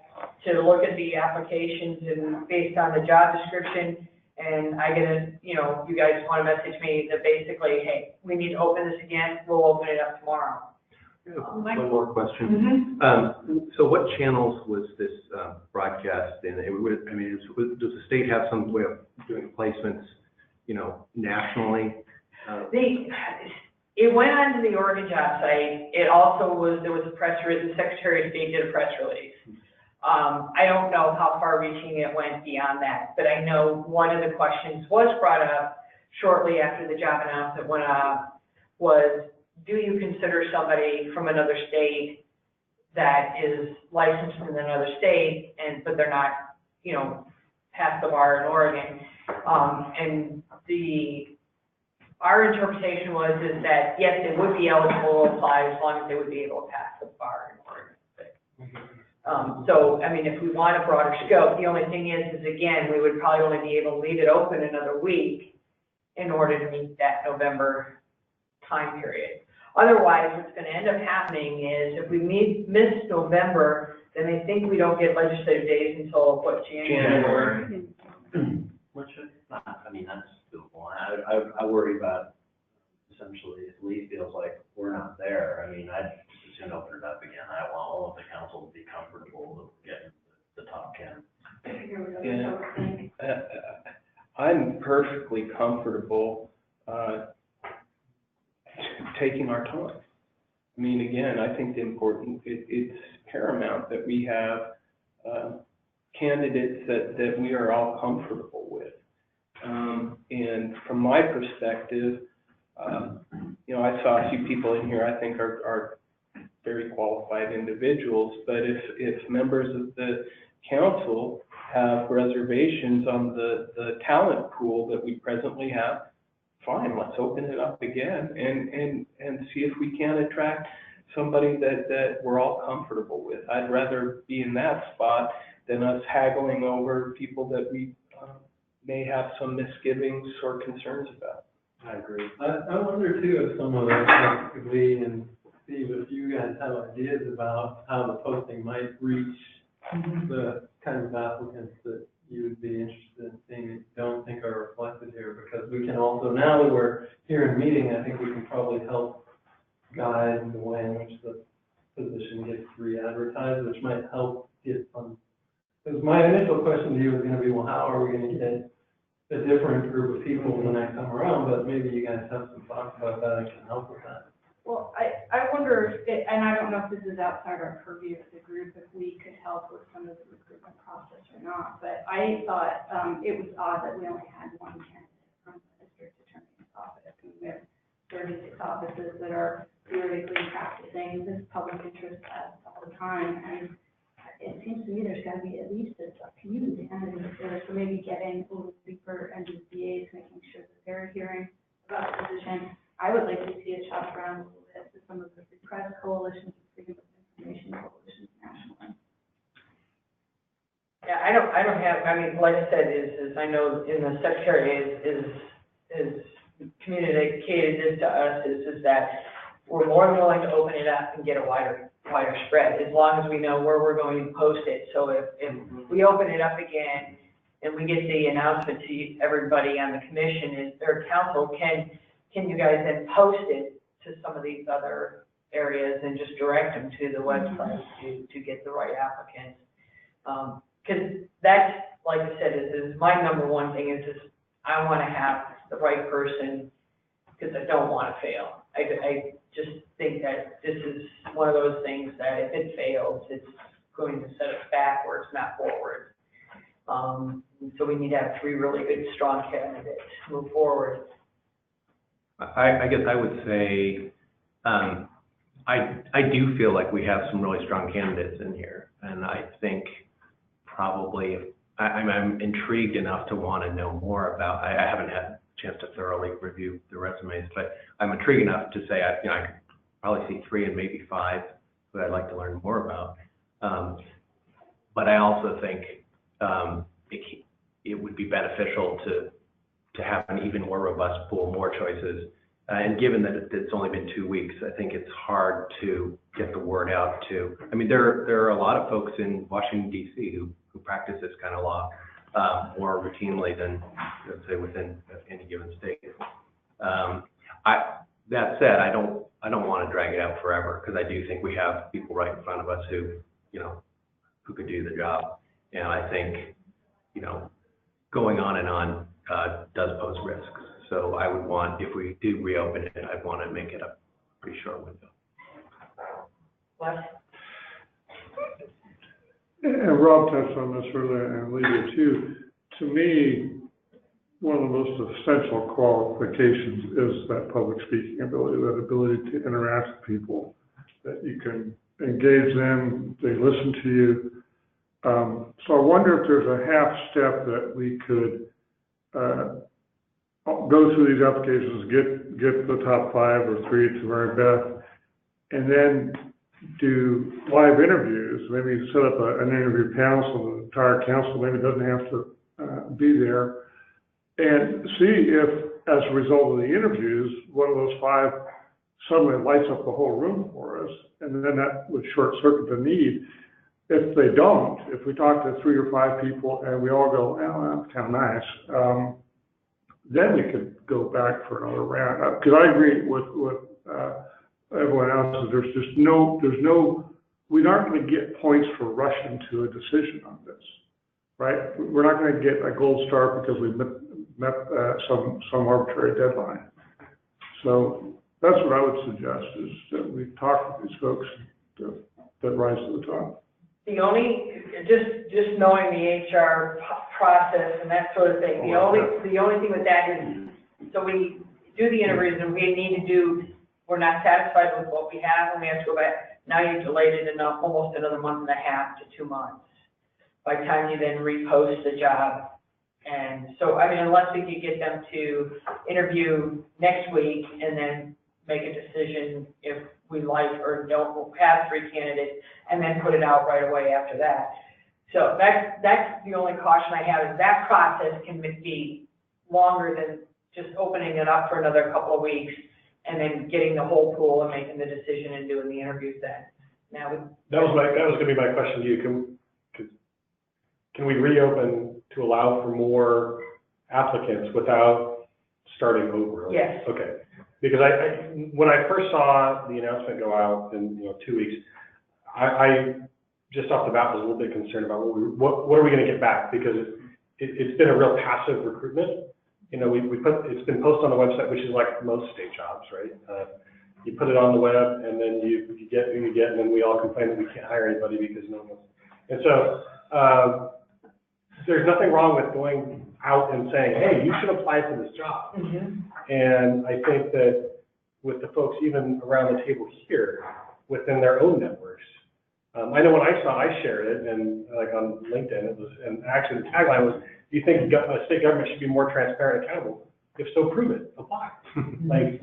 Speaker 1: to look at the applications and based on the job description, and I get you guys want to message me that basically, hey, we need to open this again, we'll open it up tomorrow.
Speaker 8: One more question. So what channels was this broadcast in? Does the state have some way of doing placements, nationally?
Speaker 1: It went onto the Oregon job site. It also there was a press release, the Secretary of State did a press release. I don't know how far reaching it went beyond that, but I know one of the questions was brought up shortly after the job announcement went up was, do you consider somebody from another state that is licensed in another state, but they're not, past the bar in Oregon? And our interpretation is that, yes, they would be eligible to apply as long as they would be able to pass the bar in Oregon. So, I mean, if we want a broader scope, the only thing is again, we would probably only be able to leave it open another week in order to meet that November time period. Otherwise, what's going to end up happening is if we miss November, then I think we don't get legislative days until, January?
Speaker 2: Which is not, that's doable. I worry about essentially if Lee feels like we're not there, I'd just gonna open it up again. I want all of the council to be comfortable getting the top 10.
Speaker 4: Yeah. I'm perfectly comfortable taking our time. Again, I think it's paramount that we have candidates that we are all comfortable with. And from my perspective, you know, I saw a few people in here I think are very qualified individuals, but if members of the council have reservations on the talent pool that we presently have, fine, let's open it up again and see if we can attract somebody that we're all comfortable with. I'd rather be in that spot than us haggling over people that we may have some misgivings or concerns about.
Speaker 6: I agree. I wonder too if some of us, if Lee and Steve, if you guys have ideas about how the posting might reach the kind of applicants that you would be interested in seeing that you don't think are reflected here, because we can also, now that we're here in meeting, I think we can probably help guide the way in which the position gets re-advertised, which might help get some. Because my initial question to you was going to be, well, how are we going to get a different group of people the next time around? But maybe you guys have some thoughts about that and can help with that.
Speaker 5: Well, I wonder, and I don't know if this is outside our purview as a group, if we could help with some of the recruitment process or not, but I thought it was odd that we only had one candidate from the district attorney's office. And we have 36 offices that are theoretically practicing this public interest test all the time, and it seems to me there's got to be at least a few candidates there, so maybe getting a little deeper into the DAs, making sure that they're hearing about the position. I would like to see it shop around a little bit to some of the free press coalitions, freedom of information coalitions nationally.
Speaker 1: Yeah, I don't have, I mean, like I said, is I know in the secretary is communicated this to us is that we're more than willing to open it up and get a wider spread, as long as we know where we're going to post it. So if we open it up again and we get the announcement to everybody on the commission or council, can you guys then post it to some of these other areas and just direct them to the website to get the right applicants? Because that's, like I said, is my number one thing is just I want to have the right person because I don't want to fail. I just think that this is one of those things that if it fails, it's going to set us backwards, not forward. So we need to have 3 really good, strong candidates to move forward.
Speaker 8: I guess I would say, I do feel like we have some really strong candidates in here, and I think probably I'm intrigued enough to want to know more about. I haven't had a chance to thoroughly review the resumes, but I'm intrigued enough to say I could probably see 3 and maybe 5 that I'd like to learn more about. But I also think it would be beneficial to have an even more robust pool, more choices. And given that it's only been 2 weeks, I think it's hard to get the word out to. I mean, there are a lot of folks in Washington, D.C. who practice this kind of law more routinely than, let's say, within any given state. That said, I don't want to drag it out forever, because I do think we have people right in front of us who could do the job. And I think, going on and on does pose risks. So I would want, if we do reopen it, I'd want to make it a pretty short window.
Speaker 1: What?
Speaker 9: And Rob touched on this earlier, and Lydia too. To me, one of the most essential qualifications is that public speaking ability, that ability to interact with people, that you can engage them, they listen to you. So I wonder if there's a half step that we could go through these applications, get the top 5 or 3 to Mary Beth, and then do live interviews, maybe set up an interview panel so the entire council maybe doesn't have to be there, and see if, as a result of the interviews, one of those 5 suddenly lights up the whole room for us, and then that would short circuit the need. If they don't, if we talk to 3 or 5 people and we all go, well, that's kind of nice, then we could go back for another round. Because I agree with everyone else, there's no, we aren't going to get points for rushing to a decision on this, right? We're not going to get a gold star because we met some arbitrary deadline. So that's what I would suggest, is that we talk with these folks that rise to the top.
Speaker 1: The only, just knowing the HR process and that sort of thing, the only thing with that is, so we do the interviews and we need to do, we're not satisfied with what we have and we have to go back. Now you've delayed it almost another month and a half to 2 months. By the time you then repost the job. And so, I mean, unless we could get them to interview next week and then make a decision if we like or don't, we'll have 3 candidates and then put it out right away after that. So that's the only caution I have, is that process can be longer than just opening it up for another couple of weeks and then getting the whole pool and making the decision and doing the interviews then. Now,
Speaker 10: that was gonna be my question to you. Can we reopen to allow for more applicants without starting over?
Speaker 1: Yes.
Speaker 10: Okay. Because when I first saw the announcement go out in 2 weeks, I just off the bat was a little bit concerned about what are we going to get back, because it's been a real passive recruitment. It's been posted on the website, which is like most state jobs, right? You put it on the web and then you get who you get, and then we all complain that we can't hire anybody because no one. And so there's nothing wrong with going out and saying, hey, you should apply for this job.
Speaker 1: Mm-hmm.
Speaker 10: And I think that with the folks even around the table here, within their own networks, I know when I shared it, and like on LinkedIn, and actually the tagline was, do you think state government should be more transparent and accountable? If so, prove it, apply. Like,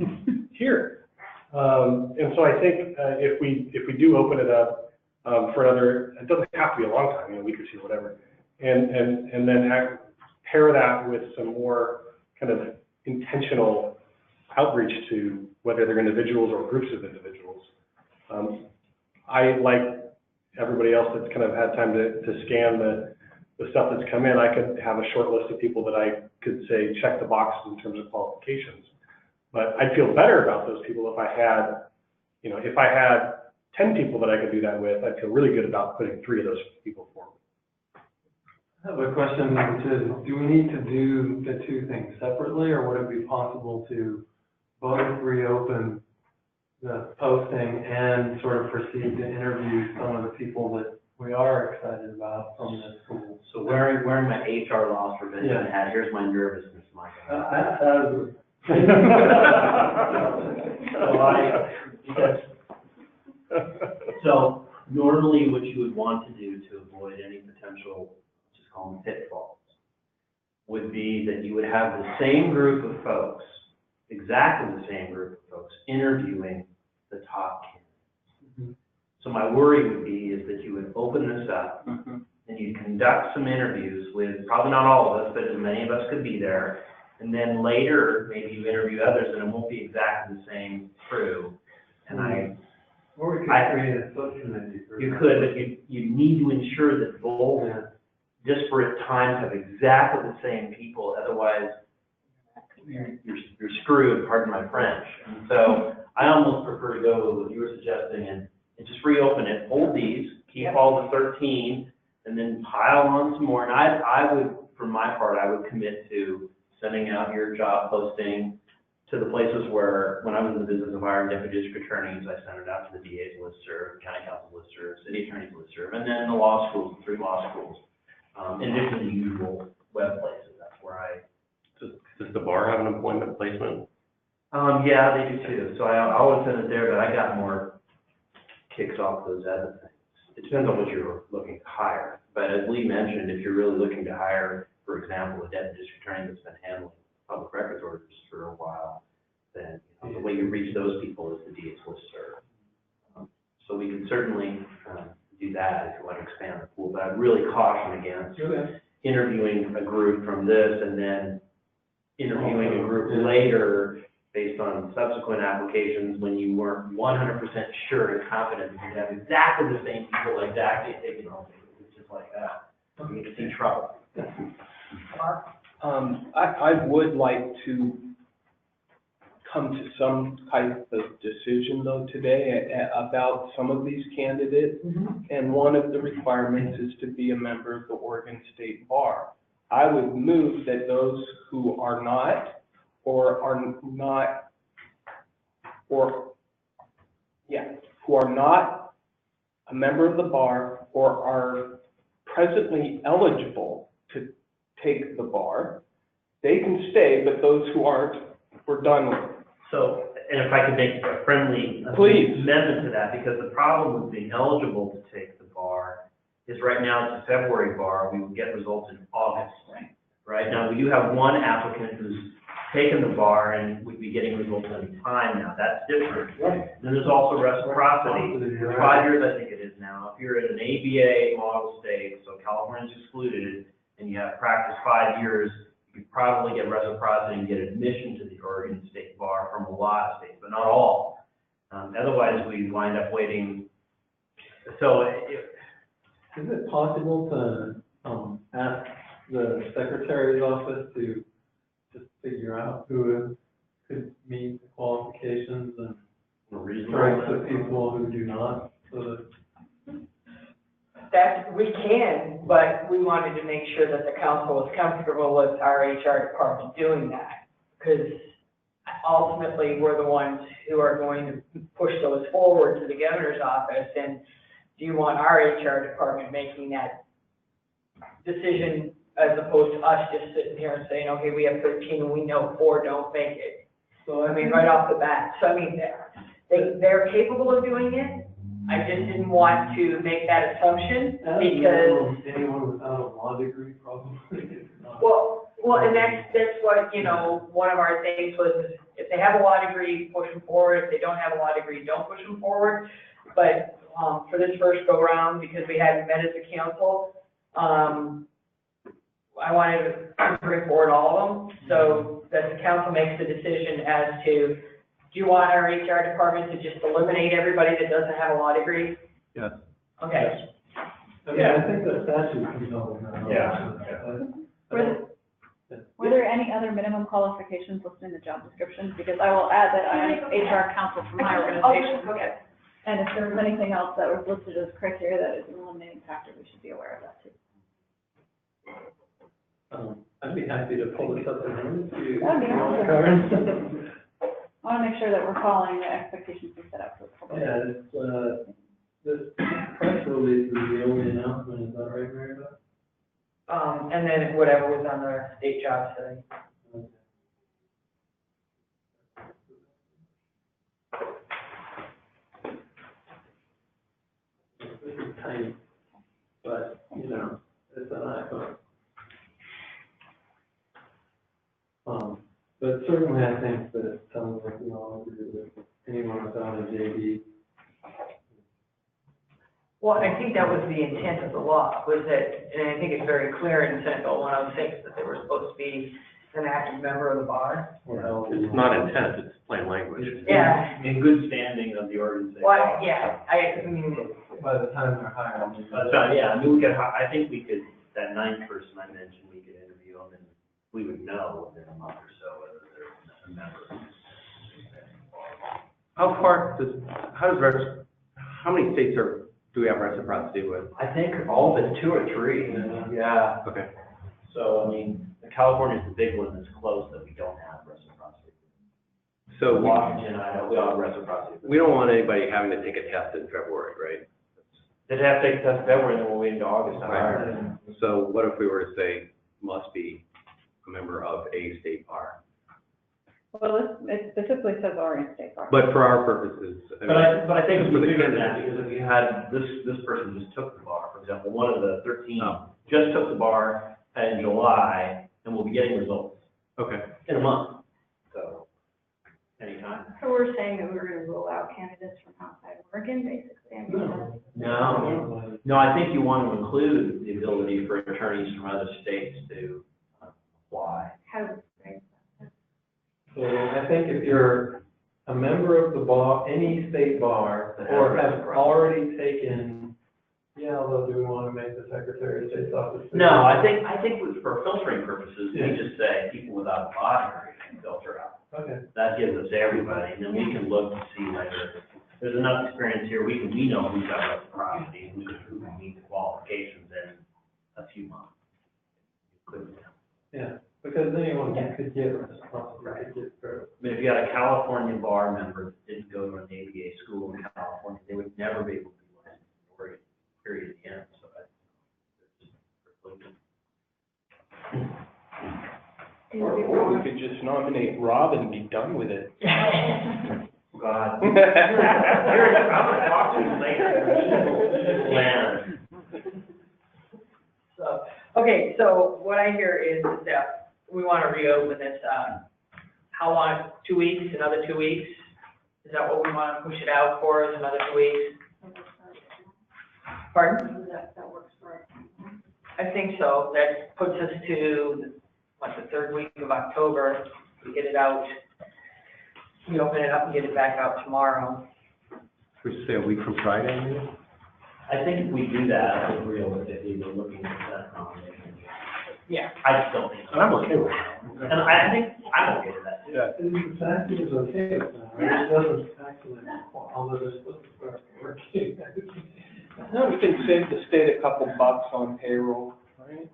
Speaker 10: here. And so I think if we do open it up for another, it doesn't have to be a long time, a week or two, whatever, and then pair that with some more kind of intentional outreach to whether they're individuals or groups of individuals. I, like everybody else that's kind of had time to scan the stuff that's come in, I could have a short list of people that I could say check the boxes in terms of qualifications. But I'd feel better about those people if I had 10 people that I could do that with. I'd feel really good about putting 3 of those people forward.
Speaker 6: I have a question, which is, do we need to do the 2 things separately, or would it be possible to both reopen the posting and sort of proceed to interview some of the people that we are excited about from the school?
Speaker 2: So wearing my HR loss prevention hat, here's my nervousness, Mike. So normally what you would want to do to avoid any potential, just call them pitfalls, would be that you would have the same group of folks, exactly the same group of folks, interviewing the top candidates. Mm-hmm. So my worry would be is that you would open this up and you'd conduct some interviews with probably not all of us, but as many of us could be there. And then later, maybe you interview others and it won't be exactly the same crew. And
Speaker 6: or we could create a subcommittee.
Speaker 2: You could, but you need to ensure that both disparate times have exactly the same people. Otherwise, you're screwed, pardon my French. And so I almost prefer to go with what you were suggesting and just reopen it, hold these, keep all the 13, and then pile on some more. And I would, for my part, I would commit to sending out your job posting to the places where, when I was in the business of hiring deputy district attorneys, I sent it out to the DA's listserv, county council listserv, city attorney's listserv, and then the law schools, 3 law schools, in addition to the usual web places. That's where
Speaker 3: Does the bar have an employment placement?
Speaker 2: Yeah, they do too. So I always send it there, but I got more kicks off those other things. It depends on what you're looking to hire. But as Lee mentioned, if you're really looking to hire, for example, a deputy district attorney that's been handling public records orders for a while, then the way you reach those people is the DA's listserv. So we can certainly do that if you want to expand the pool. But I'd really caution against interviewing a group from this and then interviewing a group later based on subsequent applications when you weren't 100% sure and confident that you'd have exactly the same people exactly taken over. It's just like that. You can see trouble.
Speaker 4: I would like to come to some type of decision though today about some of these candidates. And one of the requirements is to be a member of the Oregon State Bar. I would move that those who are not, who are not a member of the bar or are presently eligible to take the bar, they can stay, but those who aren't, we're done with.
Speaker 2: So, and if I could make a friendly
Speaker 4: Please.
Speaker 2: amendment to that, because the problem with being eligible to take the bar is right now it's a February bar, we will get results in August. Right now, we do have one applicant who's taken the bar and would be getting results any time now. That's different. Then there's also reciprocity. For 5 years, I think it is now. If you're in an ABA model state, so California's excluded, and you have practiced 5 years, you could probably get reciprocity and get admission to the Oregon State Bar from a lot of states, but not all. Otherwise, we wind up waiting. So,
Speaker 6: Is it possible to ask the Secretary's office to just figure out who could meet the qualifications and strike the people who do not? So
Speaker 1: That, we can, but we wanted to make sure that the council was comfortable with our HR department doing that. Because ultimately, we're the ones who are going to push those forward to the governor's office. And do you want our HR department making that decision as opposed to us just sitting here and saying, okay, we have 13 and we know 4 don't make it? So, I mean, right off the bat. So, I mean, they're capable of doing it. I just didn't want to make that assumption because.
Speaker 6: Anyone without a law degree probably.
Speaker 1: Well, and that's what, you know, one of our things was, if they have a law degree, push them forward. If they don't have a law degree, don't push them forward. But for this first go round, because we hadn't met as a council, I wanted to bring forward all of them, so that the council makes the decision as to, do you want our HR department to just eliminate everybody that doesn't have a law degree?
Speaker 8: Yes.
Speaker 1: Okay.
Speaker 6: I mean, I think the statute can help.
Speaker 5: Were there any other minimum qualifications listed in the job description? Because I will add that I am HR counsel for my organization.
Speaker 1: Okay.
Speaker 5: And if there was anything else that was listed as criteria that is an eliminating factor, we should be aware of that too.
Speaker 6: I'd be happy to pull this up and hand it to you.
Speaker 5: That'd be awesome.
Speaker 6: Karen.
Speaker 5: I want to make sure that we're following the expectations we set up for the public.
Speaker 6: Yeah, this press release is the only announcement, is that right, Mary Beth?
Speaker 1: And then whatever was on the state job study.
Speaker 6: This is tiny, but, you know, it's an iPhone. But certainly I think that it sounds like we all agree with anyone without a JD.
Speaker 1: Well, I think that was the intent of the law, was that, and I think it's very clear in Senate Bill 106 that they were supposed to be an active member of the bar.
Speaker 8: It's not intent, it's plain language.
Speaker 1: Yeah.
Speaker 2: in good standing of the organization.
Speaker 1: Well, yeah, I mean,
Speaker 6: By the time they're hired.
Speaker 2: Yeah, I mean, I think we could, that 9th person I mentioned, we could interview them and we would know within a month or so whether they're a member.
Speaker 8: How many states do we have reciprocity with?
Speaker 2: I think all but 2 or 3. Yeah.
Speaker 8: Okay.
Speaker 2: So, I mean, California's the big one that's close that we don't have reciprocity.
Speaker 8: So
Speaker 2: Washington, Idaho, we all have reciprocity.
Speaker 8: we don't want anybody having to take a test in February, right?
Speaker 2: They'd have to take a test in February, and then we'll wait until August to hire them.
Speaker 8: So what if we were to say, must be a member of a state bar?
Speaker 5: Well, it specifically says Oregon State Bar.
Speaker 8: But for our purposes.
Speaker 2: But I think
Speaker 8: for
Speaker 2: we
Speaker 8: the
Speaker 2: figured that,
Speaker 8: candidates.
Speaker 2: because if you had, this person just took the bar, for example, one of the 13 just took the bar in July, and we'll be getting results
Speaker 8: Okay.
Speaker 2: in a month, so, anytime.
Speaker 5: So we're saying that we were going to rule out candidates from outside Oregon, basically? I mean,
Speaker 2: No, I think you want to include the ability for attorneys from other states to apply.
Speaker 5: How,
Speaker 6: So I think if you're a member of the bar, any state bar, or have already taken, although do we want to make the Secretary of State's office?
Speaker 2: No, I think for filtering purposes, we just say people without a law degree can filter out.
Speaker 6: Okay.
Speaker 2: That gives us everybody, and then we can look to see whether there's enough experience here, we know who's got reciprocity, who can meet the qualifications in a few months.
Speaker 6: Yeah, because anyone could get reciprocity.
Speaker 2: I mean, if you had a California bar member that didn't go to an ABA school in California, they would never be able to be licensed in Oregon, period, the end.
Speaker 4: Or we could just nominate Rob and be done with it.
Speaker 2: God. I'm gonna talk to you later. Land.
Speaker 1: So, okay, so what I hear is that we want to reopen this, how long, 2 weeks, another 2 weeks? Is that what we want to push it out for, is another 2 weeks? Pardon?
Speaker 5: That works for us.
Speaker 1: I think so. That puts us to, what, the third week of October. We get it out, we open it up and get it back out tomorrow.
Speaker 8: We say a week from Friday, maybe?
Speaker 2: I think if we do that, I think realistically, we're looking at that combination.
Speaker 1: Yeah.
Speaker 2: I still think so.
Speaker 10: I'm okay with that.
Speaker 2: And I think I'm okay with that too.
Speaker 10: Yeah.
Speaker 6: And the fact is okay with that, right? It doesn't factor in all of this working.
Speaker 4: No, we can save the state a couple bucks on payroll, right?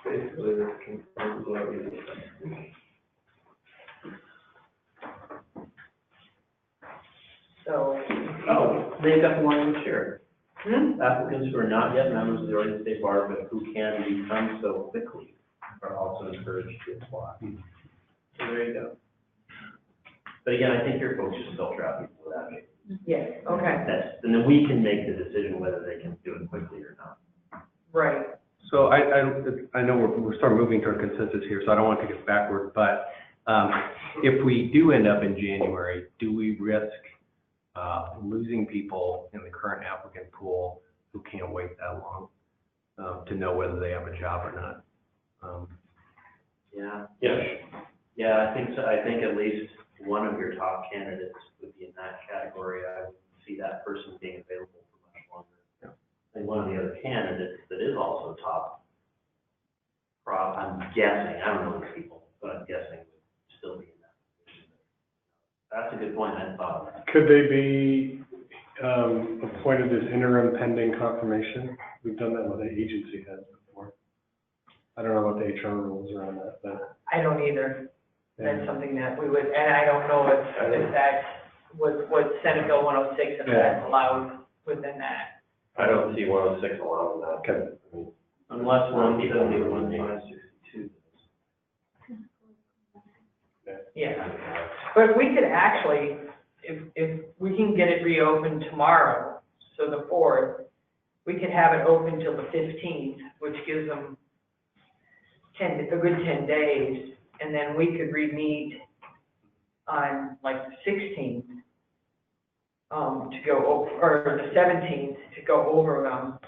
Speaker 6: Basically, this can blow you.
Speaker 1: So,
Speaker 2: Oh, they've got the one this year.
Speaker 1: hmm?
Speaker 2: Applicants who are not yet members of the Oregon State Bar, but who can become so quickly, are also encouraged to apply. So there you go. But again, I think your folks should still try people with that.
Speaker 1: Yes, okay,
Speaker 2: And then we can make the decision whether they can do it quickly or not.
Speaker 1: right.
Speaker 8: So I know we're sort of moving toward consensus here, so I don't want to take us backward, but if we do end up in January, do we risk losing people in the current applicant pool who can't wait that long to know whether they have a job or not?
Speaker 2: Yeah, I think so. I think at least one of your top candidates would be in that category. I would see that person being available for much longer.
Speaker 8: Yeah.
Speaker 2: And one of the other candidates that is also top, I'm guessing, I don't know these people, but I'm guessing would still be in that position. That's a good point, I hadn't thought of that.
Speaker 10: Could they be appointed as interim pending confirmation? We've done that with the agency heads before. I don't know what the HR rules are on that, but.
Speaker 1: I don't either. That's
Speaker 10: Yeah.
Speaker 1: something that we would, and I don't know if that's what Senate Bill 106, if that's allowed within that.
Speaker 3: I don't see 106 allowing that.
Speaker 10: Okay.
Speaker 3: I mean,
Speaker 2: Unless one people do
Speaker 3: 162.
Speaker 1: Yeah. But we could actually, if we can get it reopened tomorrow, so the 4th, we could have it open till the 15th, which gives them a good 10 days, and then we could re-meet on like the 16th, to go, or the 17th, to go over them,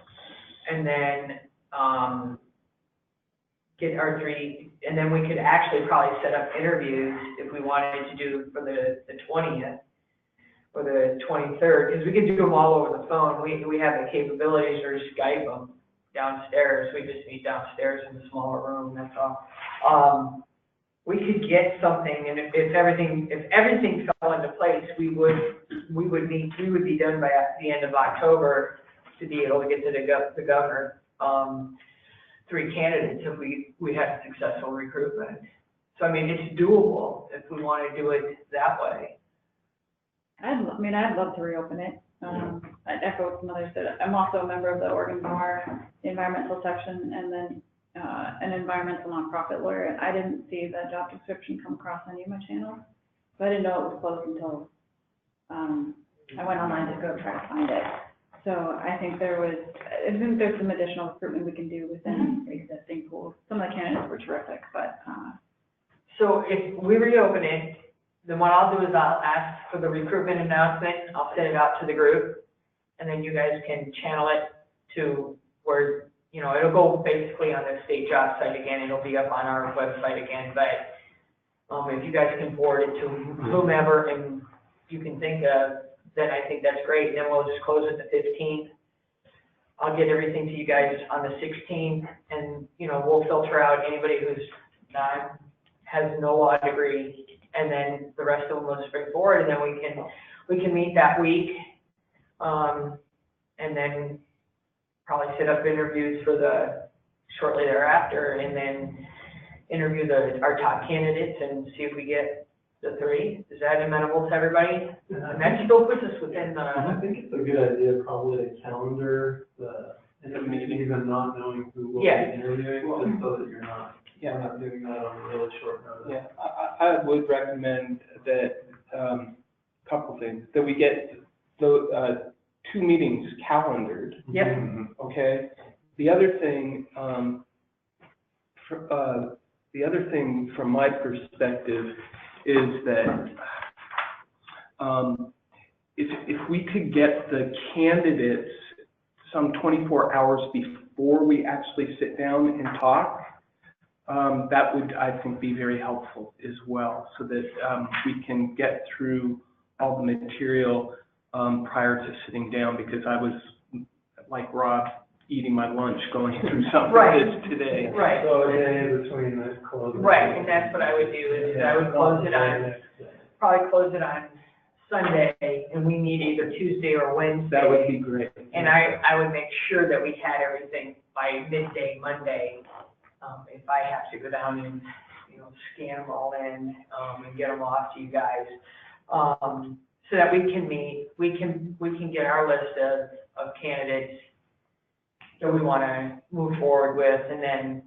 Speaker 1: and then, get our 3, and then we could actually probably set up interviews if we wanted to do for the 20th or the 23rd, because we could do them all over the phone. We have the capabilities, or Skype them downstairs. We just meet downstairs in a smaller room, that's all. We could get something, and if everything fell into place, we would be done by the end of October to be able to get to the governor. 3 candidates if we had a successful recruitment. So, I mean, it's doable if we want to do it that way.
Speaker 5: I'd love to reopen it. I'd echo what some others said. I'm also a member of the Oregon Bar environmental section, and then an environmental nonprofit lawyer. I didn't see the job description come across any of my channels, so I didn't know it was closed until I went online to go try to find it. So I think there's some additional recruitment we can do within existing pools. Some of the candidates were terrific, but.
Speaker 1: So if we reopen it, then what I'll do is I'll ask for the recruitment announcement. I'll send it out to the group, and then you guys can channel it to where, it'll go basically on the state job site again. It'll be up on our website again, but if you guys can forward it to whomever and you can think of, then I think that's great. Then we'll just close it the 15th. I'll get everything to you guys on the 16th, and, we'll filter out anybody who's has no law degree, and then the rest of them will just bring forward, and then we can meet that week, and then probably set up interviews for shortly thereafter, and then interview our top candidates and see if we get The 3, is that amenable to everybody? And that still puts us within
Speaker 6: I
Speaker 1: the,
Speaker 6: think it's a good idea probably to calendar the meeting, even not knowing who will be
Speaker 1: Yeah.
Speaker 6: interviewing, just so that you're not,
Speaker 4: Yeah.
Speaker 6: we're not doing that on a really short notice.
Speaker 4: Yeah, I would recommend that, couple things, that we get the, 2 meetings calendared.
Speaker 1: yep,
Speaker 4: Okay, the other thing, from my perspective is that, if we could get the candidates some 24 hours before we actually sit down and talk, that would, I think, be very helpful as well, so that, we can get through all the material, prior to sitting down, because I was, like Rob, eating my lunch going through something
Speaker 1: Right.
Speaker 4: this today.
Speaker 1: right.
Speaker 6: So a day between the closing.
Speaker 1: Right, and that's what I would do, is I would close it on, probably close it on Sunday, and we meet either Tuesday or Wednesday.
Speaker 4: That would be great.
Speaker 1: And I would make sure that we had everything by midday Monday, if I have to go down and, scan them all in, and get them off to you guys. So that we can meet, we can get our list of candidates that we want to move forward with, and then,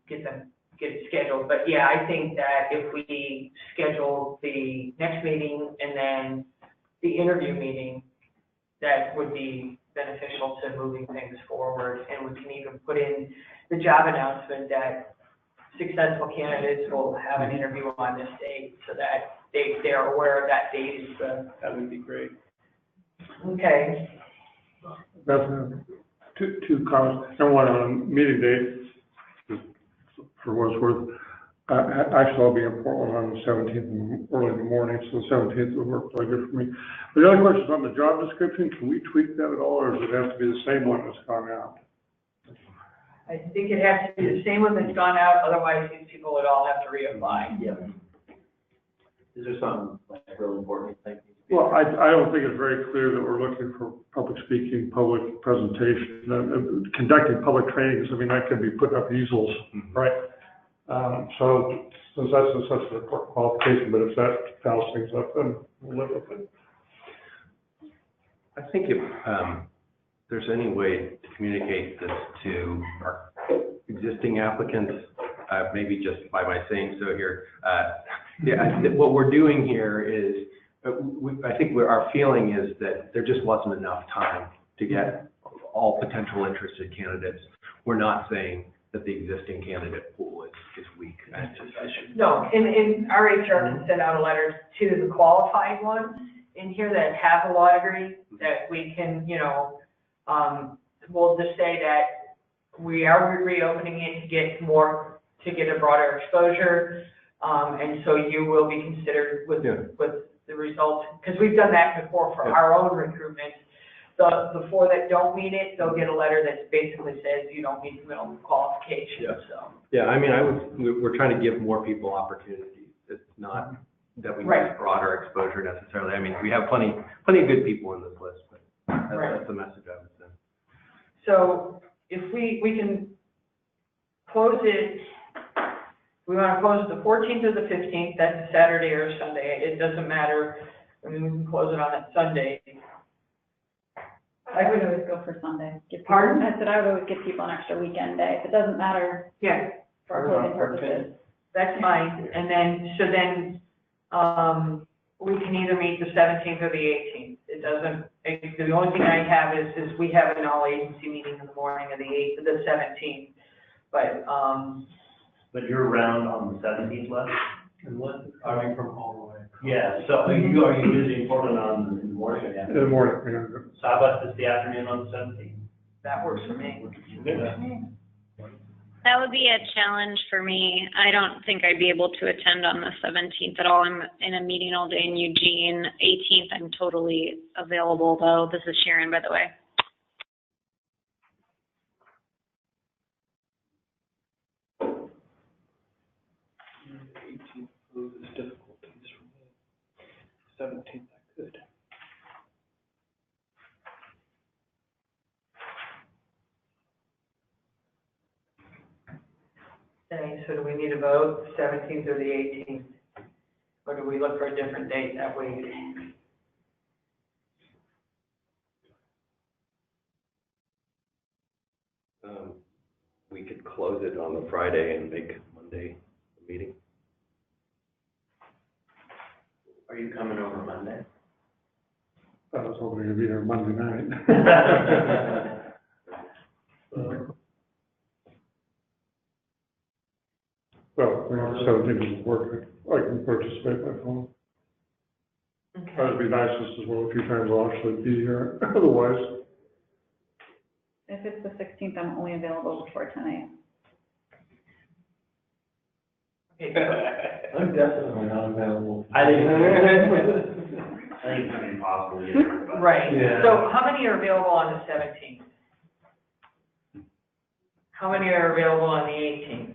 Speaker 1: get it scheduled. But yeah, I think that if we schedule the next meeting and then the interview meeting, that would be beneficial to moving things forward. And we can even put in the job announcement that successful candidates will have an interview on this date, so that they're aware of that date is the.
Speaker 4: That would be great.
Speaker 1: Okay.
Speaker 9: That's, two comments, and one on meeting date, for what it's worth. Actually, I'll be in Portland on the 17th, early in the morning, so the 17th would work really good for me. But the other question is on the job description, can we tweak that at all, or does it have to be the same one that's gone out?
Speaker 1: I think it has to be the same one that's gone out, otherwise these people would all have to reapply.
Speaker 2: Yeah. Is there something like really important thing?
Speaker 9: Well, I don't think it's very clear that we're looking for public speaking, public presentation, conducting public trainings. I mean, that could be putting up easels, right? So since that's such an important qualification, but if that fouls things up, then we'll live with it.
Speaker 8: I think if there's any way to communicate this to our existing applicants, maybe just by my saying so here, what we're doing here is, I think our feeling is that there just wasn't enough time to get all potential interested candidates. We're not saying that the existing candidate pool is weak.
Speaker 1: No, and our HR can send out a letter to the qualified ones in here that have a law degree, that we can, we'll just say that we are reopening it to get a broader exposure. And so you will be considered with the results, because we've done that before for our own recruitment. The 4 that don't meet it, they'll get a letter that basically says you don't meet the minimum qualifications, so.
Speaker 8: Yeah, I mean, we're trying to give more people opportunities. It's not that we need broader exposure necessarily. I mean, we have plenty of good people in this list, but that's the message I would send.
Speaker 1: So if we can close it, we want to close the 14th or the 15th, that's a Saturday or a Sunday, it doesn't matter. I mean, we can close it on that Sunday.
Speaker 5: I would always go for Sunday.
Speaker 1: Pardon?
Speaker 5: I said I would always give people an extra weekend day. If it doesn't matter
Speaker 1: Yeah,
Speaker 5: for closing purposes.
Speaker 1: that's fine. And then, we can either meet the 17th or the 18th. It doesn't, the only thing I have is we have an all-agency meeting in the morning of the 17th.
Speaker 2: But you're around on the 17th, Les?
Speaker 6: And what, are you from all the way?
Speaker 2: Yeah, so are you visiting Portland in the morning or the
Speaker 9: In the
Speaker 2: afternoon?
Speaker 9: morning,
Speaker 2: So how about just the afternoon on the 17th?
Speaker 1: That works for me.
Speaker 13: That would be a challenge for me. I don't think I'd be able to attend on the 17th at all. I'm in a meeting all day in Eugene. 18th, I'm totally available though. This is Sharon, by the way.
Speaker 4: Poses difficulties for me. 17th, I could.
Speaker 1: Okay, so do we need a vote, 17th or the 18th? Or do we we look for a different date that week.
Speaker 8: We could close it on the Friday and make Monday a meeting.
Speaker 2: Are you coming over Monday?
Speaker 9: I was hoping you'd be here Monday night. Well, we have 17 to work, I can participate by phone.
Speaker 1: Okay.
Speaker 9: It'd be nice just as well a few times I'll actually be here, otherwise.
Speaker 5: If it's the 16th, I'm only available before 10 a.m.
Speaker 1: Okay, so
Speaker 6: I'm definitely not available.
Speaker 2: I think it's gonna be impossible to get everybody.
Speaker 1: right,
Speaker 6: Yeah.
Speaker 1: so how many are available on the 17th? How many are available on the 18th?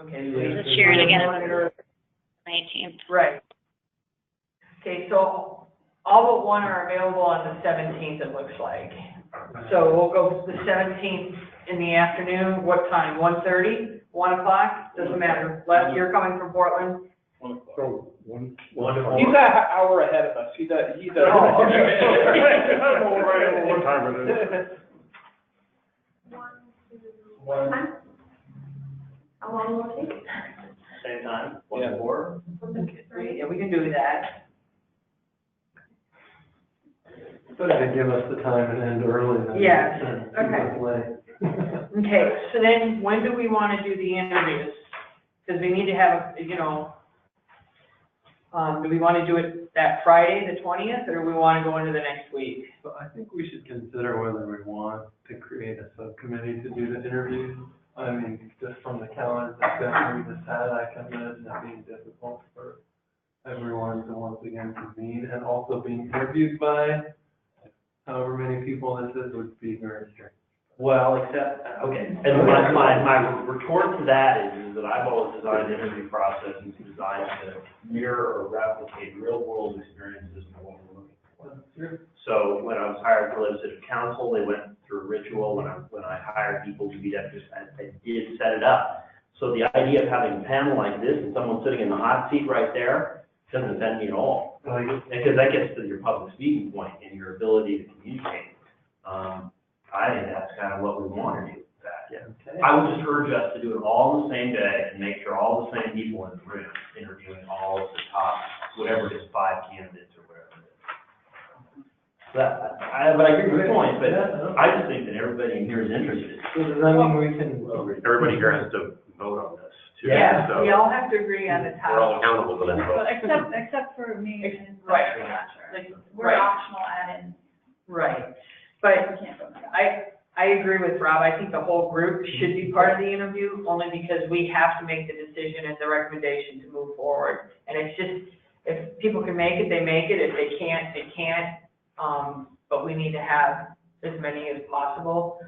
Speaker 1: Okay, so
Speaker 13: Just Sharon again on the 19th.
Speaker 1: right. Okay, so all but one are available on the 17th, it looks like. So we'll go the 17th in the afternoon, what time, 1:30, 1 o'clock? Doesn't matter, Les, you're coming from Portland?
Speaker 9: So, one.
Speaker 4: He's an hour ahead of us. He does.
Speaker 1: Oh,
Speaker 9: What time it is?
Speaker 12: How long will it take?
Speaker 2: Same time,
Speaker 4: Yeah.
Speaker 2: 1 to 4?
Speaker 1: Yeah, we can do that.
Speaker 6: Better to give us the time and end early than.
Speaker 1: Yes,
Speaker 6: than keep
Speaker 1: okay.
Speaker 6: us late.
Speaker 1: Okay, so then when do we want to do the interviews? Because we need to have, you know, do we want to do it that Friday, the 20th, or do we want to go into the next week?
Speaker 6: But I think we should consider whether we want to create a subcommittee to do the interviews. I mean, just from the calendar discussion we just had, I can imagine that being difficult for everyone to once again convene, and also being interviewed by however many people this is would be very strange.
Speaker 2: Well, except, okay, and my retort to that is that I've always designed interview processes designed to mirror or replicate real world experiences of what we're looking for. So when I was hired for legislative council, they went through a ritual. When I hired people to be deputies, I did set it up. So the idea of having a panel like this and someone sitting in the hot seat right there doesn't offend me at all. Because that gets to your public speaking point and your ability to communicate. I think that's kind of what we want to do with that.
Speaker 6: Yeah.
Speaker 2: I would just urge us to do it all on the same day and make sure all the same people in the room interviewing all of the top, whatever it is, 5 candidates or whatever it is. But I agree with your point, but I just think that everybody in here is interested.
Speaker 6: So does that mean we can?
Speaker 3: Everybody here has to vote on this too.
Speaker 1: Yeah,
Speaker 3: So
Speaker 1: we all have to agree on the
Speaker 3: we're all
Speaker 1: topic.
Speaker 3: accountable for that vote.
Speaker 5: Except for me and
Speaker 1: Right.
Speaker 5: Like,
Speaker 1: Right.
Speaker 5: we're optional add-ins.
Speaker 1: Right, but
Speaker 5: We can't vote.
Speaker 1: I agree with Rob. I think the whole group should be part of the interview, only because we have to make the decision and the recommendation to move forward. And it's just, if people can make it, they make it. If they can't, they can't. But we need to have as many as possible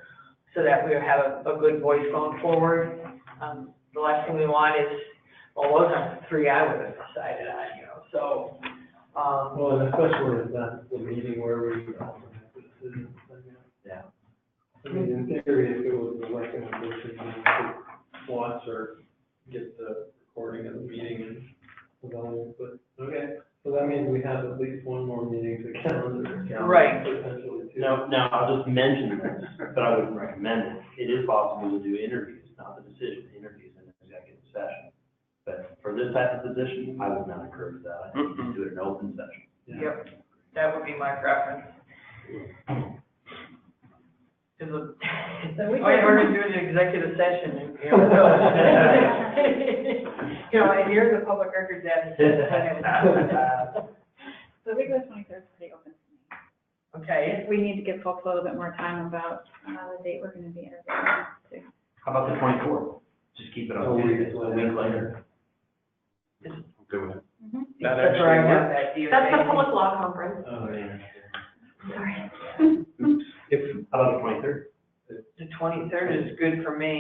Speaker 1: so that we have a good voice going forward. The last thing we want is, well, those aren't the 3 I would have decided on, you know, so.
Speaker 6: Well, and especially if that's the meeting where we make the decisions, I guess.
Speaker 2: Yeah.
Speaker 6: I mean, in theory, if it was a recommendation, we could watch or get the recording of the meeting and evaluate, but, okay. So that means we have at least one more meeting to calendar.
Speaker 1: Right.
Speaker 6: Potentially two.
Speaker 2: Now, I'll just mention this, but I wouldn't recommend it. It is possible to do interviews, not the decision, interviews in an executive session. But for this type of position, I would not encourage that. I think you should do it in an open session.
Speaker 1: Yep, that would be my preference. We're gonna do an executive session, and, you know, and you're the public records advocate.
Speaker 5: The week of the 23rd is pretty open.
Speaker 1: Okay,
Speaker 5: We need to give folks a little bit more time about the date we're going to be interviewing too.
Speaker 2: How about the 24th? Just keep it on Tuesday, a week later.
Speaker 3: Good with it.
Speaker 4: That
Speaker 1: that's where I
Speaker 4: actually
Speaker 1: have that DOJ.
Speaker 12: That's the public law conference.
Speaker 6: Oh, yeah.
Speaker 12: Sorry.
Speaker 2: If, how about the 23rd?
Speaker 1: The 23rd is good for me,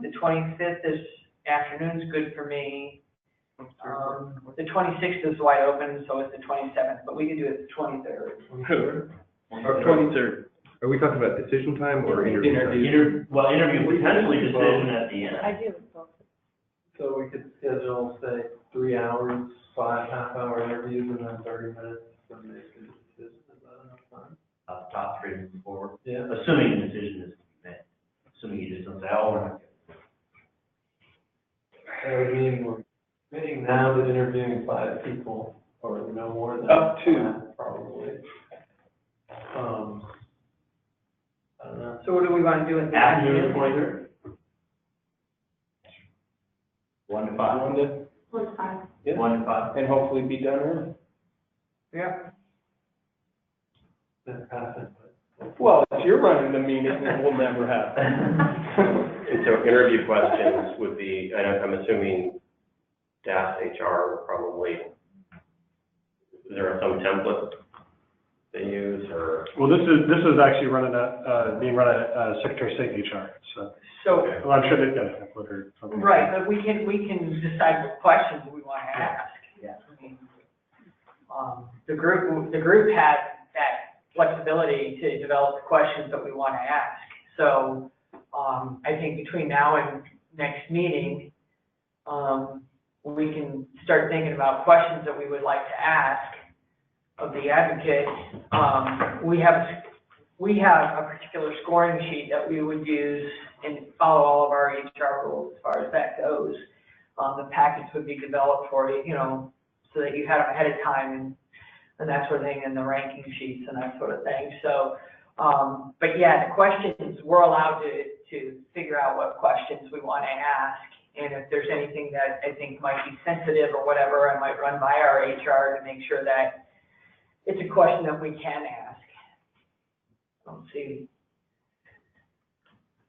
Speaker 1: the 25th is, afternoon's good for me. The 26th is wide open, so is the 27th, but we can do it the 23rd.
Speaker 4: Or 23rd.
Speaker 8: Are we talking about decision time or interview time?
Speaker 2: Interview, potentially decision at the end.
Speaker 5: I do both.
Speaker 6: So we could schedule, say, 3 hours, 5 half-hour interviews, and then 30 minutes to make a decision. Is that enough time?
Speaker 2: Top three moving forward,
Speaker 6: Yeah.
Speaker 2: assuming a decision is made, assuming you just don't say, oh, we're not good.
Speaker 6: I mean, we're committing now to interviewing 5 people, or no more than
Speaker 4: Up to.
Speaker 6: that, probably. I don't know.
Speaker 1: So what do we want to do with that?
Speaker 2: Afternoon, 23rd? 1 to 5.
Speaker 4: 1 to,
Speaker 12: What's fine?
Speaker 4: yeah,
Speaker 2: 1 to 5.
Speaker 4: and hopefully be done early.
Speaker 1: Yeah.
Speaker 6: That happened, but.
Speaker 4: Well, if you're running the meeting, it will never happen.
Speaker 3: And so interview questions would be, I'm assuming DAS HR would probably, is there some template they use or?
Speaker 10: Well, this is actually being run at Secretary of State HR, so.
Speaker 1: So,
Speaker 10: Well, I'm sure they've got a template or something.
Speaker 1: right, but we can decide what questions we want to ask.
Speaker 2: Yeah.
Speaker 1: I mean, the group has that flexibility to develop the questions that we want to ask. So, I think between now and next meeting, we can start thinking about questions that we would like to ask of the advocate. We have a particular scoring sheet that we would use and follow all of our HR rules as far as that goes. The package would be developed for you, you know, so that you had them ahead of time and that sort of thing, and the ranking sheets and that sort of thing. So, but yeah, the questions, we're allowed to figure out what questions we want to ask. And if there's anything that I think might be sensitive or whatever, I might run by our HR to make sure that it's a question that we can ask. I don't see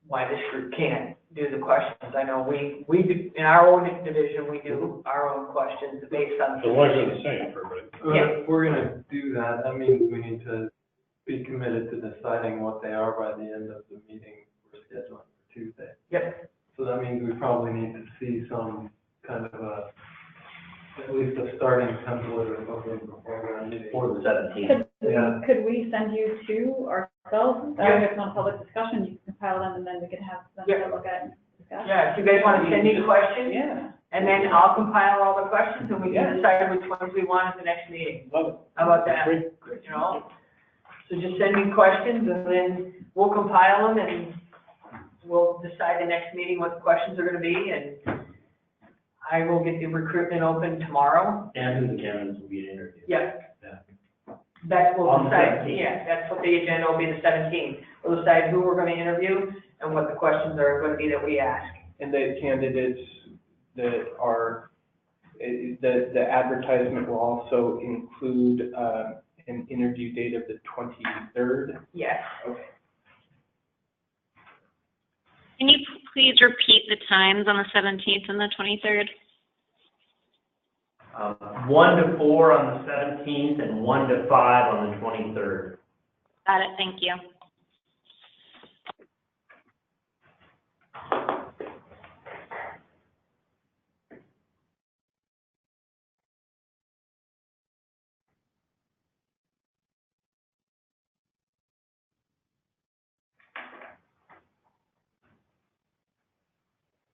Speaker 1: why this group can't do the questions. I know we do, in our own division, we do our own questions based on.
Speaker 10: The ones are the same for everybody.
Speaker 6: If we're gonna do that, that means we need to be committed to deciding what they are by the end of the meeting we're scheduling for Tuesday.
Speaker 1: Yep.
Speaker 6: So that means we probably need to see some kind of at least a starting template or something before that meeting.
Speaker 2: For the 17th.
Speaker 6: Yeah.
Speaker 5: Could we send you two ourselves? That way it's not public discussion, you can compile them and then we can have them to look at and discuss.
Speaker 1: Yeah, if you guys want to send me questions,
Speaker 5: Yeah.
Speaker 1: and then I'll compile all the questions and we
Speaker 5: Yeah.
Speaker 1: can decide which ones we want at the next meeting.
Speaker 10: Love it.
Speaker 1: How about that?
Speaker 10: Great.
Speaker 1: You know? So just send me questions and then we'll compile them and we'll decide the next meeting what the questions are gonna be, and I will get the recruitment open tomorrow.
Speaker 2: And who the candidates will be interviewed.
Speaker 1: Yep.
Speaker 2: Yeah.
Speaker 1: That's what
Speaker 2: On
Speaker 1: we'll
Speaker 2: the
Speaker 1: decide,
Speaker 2: 17th.
Speaker 1: yeah, that's what the agenda will be, the 17th. We'll decide who we're gonna interview and what the questions are gonna be that we ask.
Speaker 4: And the candidates that are, the advertisement will also include, an interview date of the 23rd.
Speaker 1: Yes.
Speaker 4: Okay.
Speaker 13: Can you please repeat the times on the 17th and the 23rd?
Speaker 2: 1 to 4 on the 17th and 1 to 5 on the 23rd.
Speaker 13: Got it, thank you.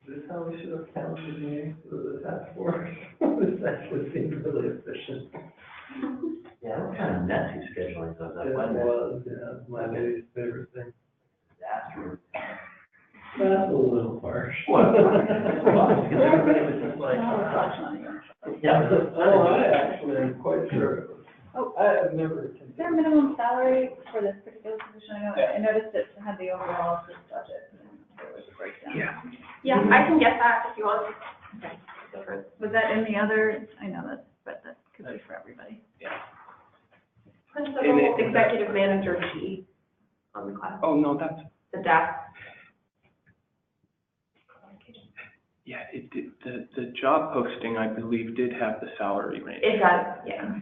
Speaker 6: Is this how we should have counted meetings for the task force? This actually seems really efficient.
Speaker 2: Yeah, that was kind of messy scheduling those up,
Speaker 6: It
Speaker 2: wasn't it?
Speaker 6: was, yeah, my lady's favorite thing.
Speaker 2: Disaster.
Speaker 6: That's a little harsh.
Speaker 2: What? Because everybody was just like, yeah.
Speaker 6: Oh, I actually am quite sure it was.
Speaker 5: Oh.
Speaker 6: I have never
Speaker 5: Is
Speaker 6: attended.
Speaker 5: there a minimum salary for this particular position? I noticed it had the overall of this budget, and there was a breakdown.
Speaker 12: Yeah, I can get that if you want.
Speaker 5: Was that in the other, I know that, but that could be for everybody.
Speaker 12: Principal executive manager G on the class,
Speaker 4: Oh, no, that's,
Speaker 12: the DAP.
Speaker 4: yeah, it did, the job posting, I believe, did have the salary range.
Speaker 12: It does, yeah.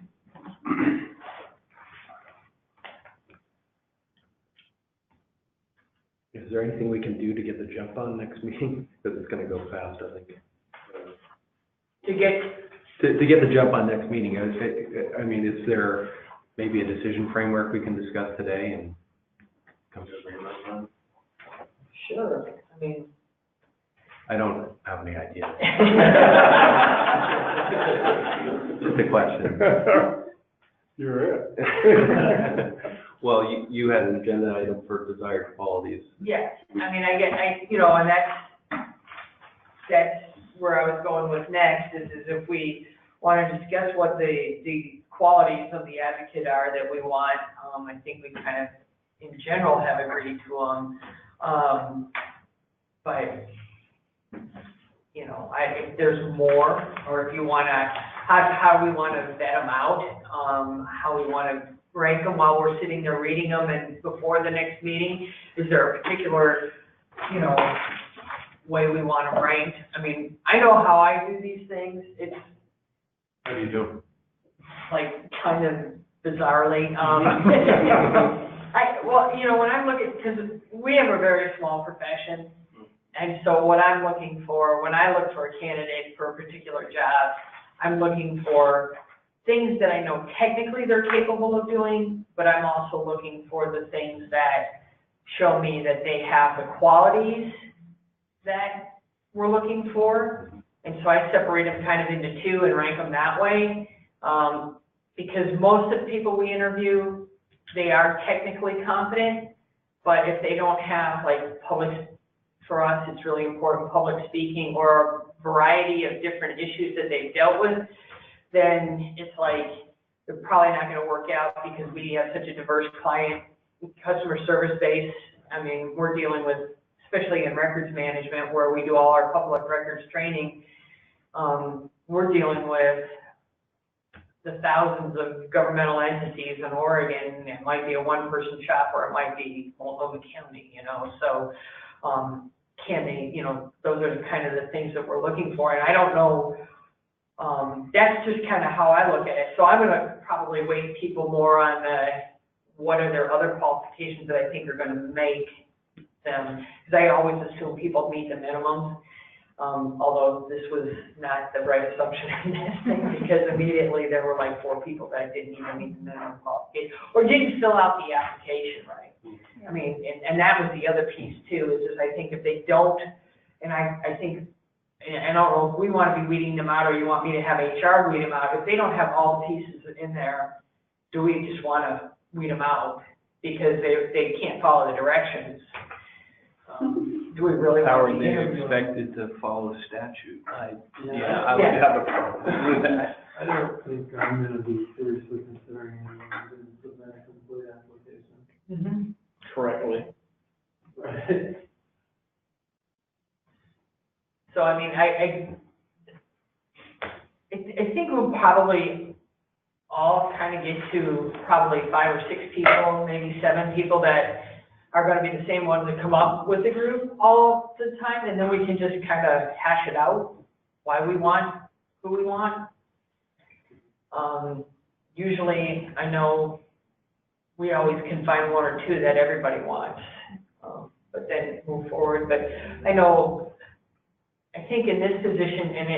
Speaker 8: Is there anything we can do to get the jump on next meeting? Because it's gonna go fast, I think.
Speaker 1: To get,
Speaker 8: To get the jump on next meeting, I mean, is there maybe a decision framework we can discuss today and come to agreement on?
Speaker 1: sure, I mean,
Speaker 8: I don't have any idea. Just a question.
Speaker 9: You're it.
Speaker 8: Well, you had an agenda item for desired qualities.
Speaker 1: Yes, I mean, and that's where I was going with next, is if we want to discuss what the qualities of the advocate are that we want, I think we kind of, in general, have agreed to them. But, if there's more, or if you want to, how we want to vet them out, how we want to rank them while we're sitting there reading them and before the next meeting. Is there a particular, way we want them ranked? I mean, I know how I do these things. It's
Speaker 8: How do you do?
Speaker 1: like kind of bizarrely. When I'm looking, because we have a very small profession, and so what I'm looking for, when I look for a candidate for a particular job, I'm looking for things that I know technically they're capable of doing, but I'm also looking for the things that show me that they have the qualities that we're looking for. And so I separate them kind of into two and rank them that way. Because most of the people we interview, they are technically competent, but if they don't have for us, it's really important, public speaking or a variety of different issues that they've dealt with, then it's like, they're probably not going to work out because we have such a diverse customer service base. I mean, we're dealing with, especially in records management, where we do all our public records training, we're dealing with the thousands of governmental entities in Oregon. It might be a one-person shop, or it might be Multnomah County, so can they, those are the kind of the things that we're looking for. And I don't know, that's just kind of how I look at it. So I'm going to probably weight people more on what are their other qualifications that I think are going to make them, because I always assume people meet the minimums. Although this was not the right assumption in this thing, because immediately there were like 4 people that didn't even meet the minimum qualification, or didn't fill out the application right. I mean, and that was the other piece too, is just I think if they don't, and I think, and I don't know if we want to be weeding them out or you want me to have HR weed them out, if they don't have all the pieces in there, do we just want to weed them out because they can't follow the directions? Do we really?
Speaker 4: How are they expected to follow statute? I would have a problem with that.
Speaker 6: I don't think I'm gonna be seriously considering anyone who didn't submit a complete application.
Speaker 1: Mm-hmm.
Speaker 10: Correctly.
Speaker 6: Right.
Speaker 1: So, I mean, I think we'll probably all kind of get to probably 5 or 6 people, maybe 7 people that are going to be the same ones that come up with the group all the time, and then we can just kind of hash it out, why we want, who we want. Usually, I know we always can find 1 or 2 that everybody wants, but then move forward. But I think in this position, and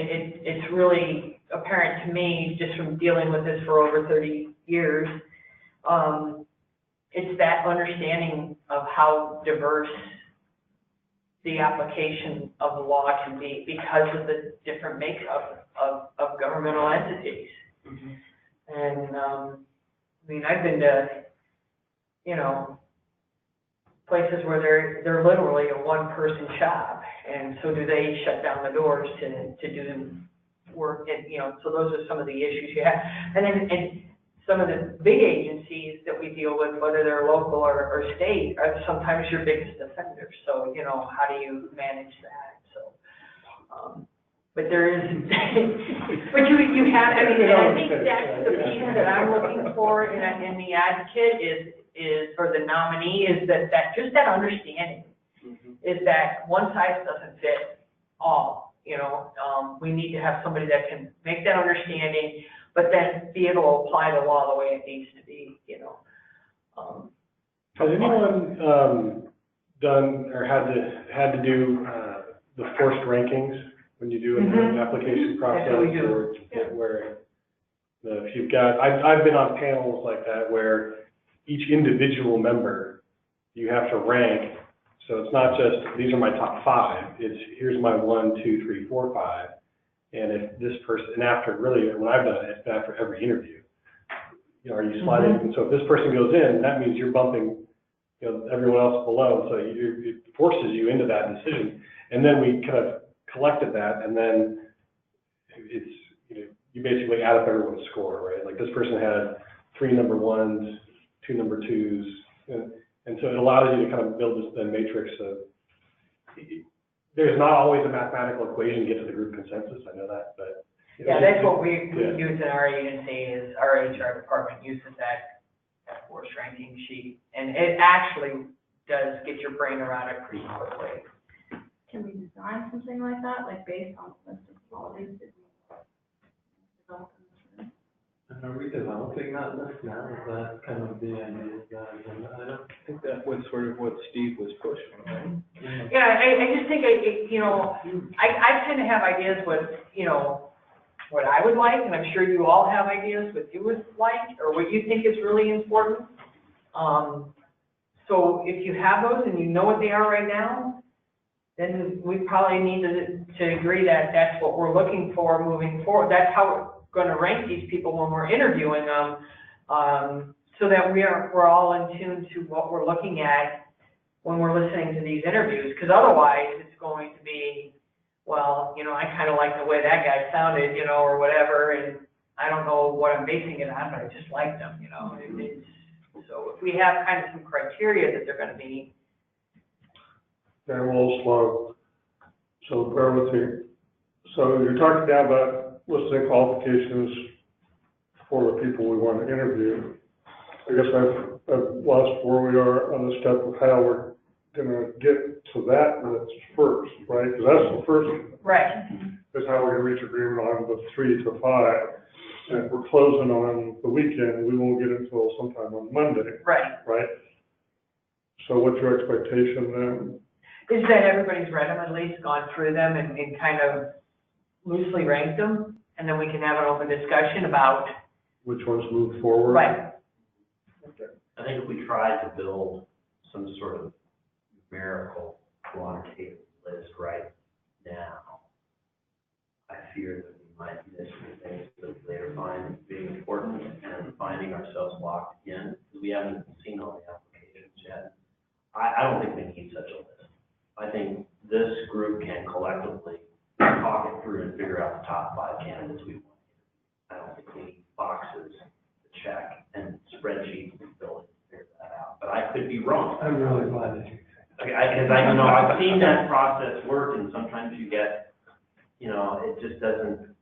Speaker 1: it's really apparent to me just from dealing with this for over 30 years, it's that understanding of how diverse the application of the law can be because of the different makeup of governmental entities. Mm-hmm. And, I mean, I've been to, places where they're literally a one-person shop, and so do they shut down the doors to do work, and, so those are some of the issues you have. And then, some of the big agencies that we deal with, whether they're local or state, are sometimes your biggest offenders. So, how do you manage that? So, but there is, but you have, I mean, and I think that's the piece that I'm looking for in the advocate is, or the nominee, is that just that understanding, is that one size doesn't fit all, we need to have somebody that can make that understanding, but then be able to apply the law the way it needs to be,
Speaker 10: Has anyone done or had to do the forced rankings when you do an application process?
Speaker 1: That's what we do.
Speaker 10: Where if you've got, I've been on panels like that where each individual member you have to rank So it's not just, these are my top 5, it's, here's my 1, 2, 3, 4, 5. And if this person, and after, really, when I've done it, it's after every interview, you know, are you sliding? And so if this person goes in, that means you're bumping, you know, everyone else below, so it forces you into that decision. And then we kind of collected that, and then it's, you know, you basically add up everyone's score, right? Like this person had 3 number 1s, 2 number 2s, and so it allows you to kind of build this then matrix of, there's not always a mathematical equation to get to the group consensus, I know that, but.
Speaker 1: Yeah, that's what we use in our agency, is our HR department uses that force ranking sheet, and it actually does get your brain around it pretty quickly.
Speaker 5: Can we design something like that, like based on a list of qualities that we develop in this room?
Speaker 6: And are we developing that list now? Is that kind of the idea? I don't
Speaker 4: think that was sort of what Steve was pushing, right?
Speaker 1: Yeah, I just think, you know, I tend to have ideas with, you know, what I would like, and I'm sure you all have ideas what you would like, or what you think is really important. So if you have those and you know what they are right now, then we probably need to agree that that's what we're looking for moving forward. That's how we're going to rank these people when we're interviewing them, so that we're all in tune to what we're looking at when we're listening to these interviews. Because otherwise, it's going to be, well, you know, I kind of like the way that guy sounded, you know, or whatever, and I don't know what I'm basing it on, but I just like them, you know. So if we have kind of some criteria that they're going to be.
Speaker 9: They're a little slow, so bear with me. So you're talking now about listing qualifications for the people we want to interview. I guess I've lost where we are on the step of how we're going to get to that list first, right? Because that's the first one.
Speaker 1: Right.
Speaker 9: Is how we're going to reach agreement on the 3 to 5. And if we're closing on the weekend, we won't get until sometime on Monday.
Speaker 1: Right.
Speaker 9: Right? So what's your expectation then?
Speaker 1: Is that everybody's read them, at least gone through them and kind of loosely ranked them, and then we can have an open discussion about
Speaker 9: Which ones move forward?
Speaker 1: Right.
Speaker 9: Okay.
Speaker 2: I think if we try to build some sort of numerical quantitative list right now, I fear that we might miss some things that we later find being important, and finding ourselves locked in, because we haven't seen all the applications yet. I don't think we need such a list. I think this group can collectively talk it through and figure out the top 5 candidates we want. I don't think we need boxes to check and spreadsheets to fill it to figure that out. But I could be wrong.
Speaker 6: I'm really glad that you
Speaker 2: Because I know I've seen that process work, and sometimes you get, you know, it just doesn't,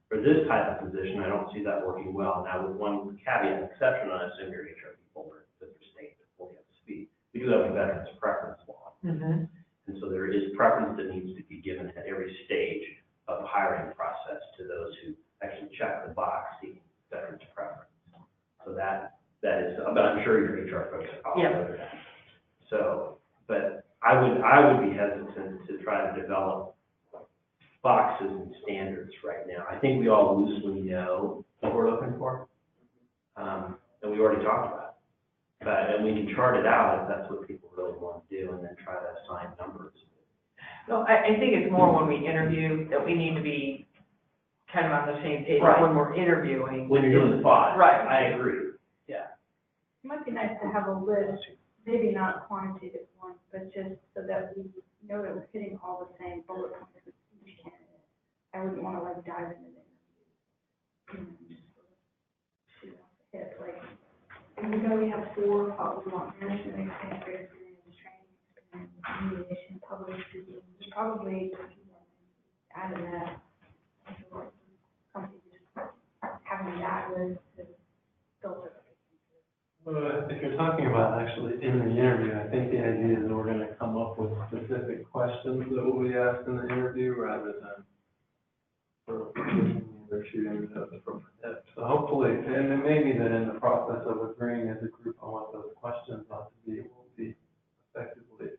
Speaker 2: for this type of position, I don't see that working well. Now, with one caveat exception, I assume your HR people are at the state to fully up to speed. We do have a veterans preference law.
Speaker 1: Mm-hmm.
Speaker 2: And so there is preference that needs to be given at every stage of the hiring process to those who actually check the box seeking veterans preference. So that is, but I'm sure your HR folks are all over that. So, but I would be hesitant to try to develop boxes and standards right now. I think we all loosely know what we're looking for, and we already talked about it. And we can chart it out if that's what people really want to do, and then try to assign numbers.
Speaker 1: No, I think it's more when we interview that we need to be kind of on the same page
Speaker 2: Right.
Speaker 1: when we're interviewing.
Speaker 2: When you're doing the 5.
Speaker 1: Right.
Speaker 2: I agree.
Speaker 1: Yeah.
Speaker 5: It might be nice to have a list, maybe not quantitative one, but just so that we know that we're hitting all the same bullet points with each candidate. I wouldn't want to like dive into the interview. Just sort of shoot off the hip, like, we know we have 4 we want management experience, greater experience, training experience, mediation, public speaking. We probably add in that. Having that list to filter.
Speaker 6: Well, if you're talking about actually in the interview, I think the idea is we're going to come up with specific questions that will be asked in the interview rather than sort of they're shooting those from the hip. So hopefully, and it may be that in the process of agreeing as a group on what those questions ought to be, we'll be effectively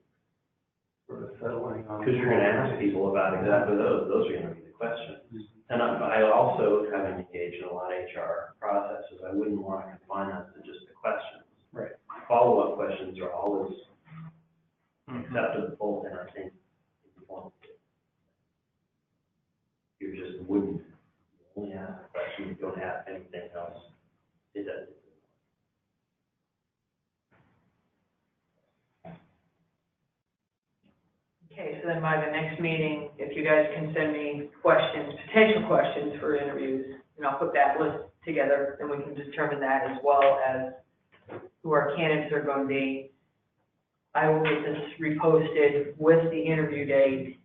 Speaker 6: sort of settling on.
Speaker 2: Because you're going to ask people about exactly those. Those are going to be the questions. And I also, having engaged in a lot of HR processes, I wouldn't want to confine us to just the questions.
Speaker 10: Right.
Speaker 2: Follow-up questions are always accepted both, and I think you just wouldn't. You only ask a question, you don't have anything else. It does.
Speaker 1: Okay, so then by the next meeting, if you guys can send me questions, potential questions for interviews, and I'll put that list together, and we can determine that as well as who our candidates are going to be. I will get this reposted with the interview date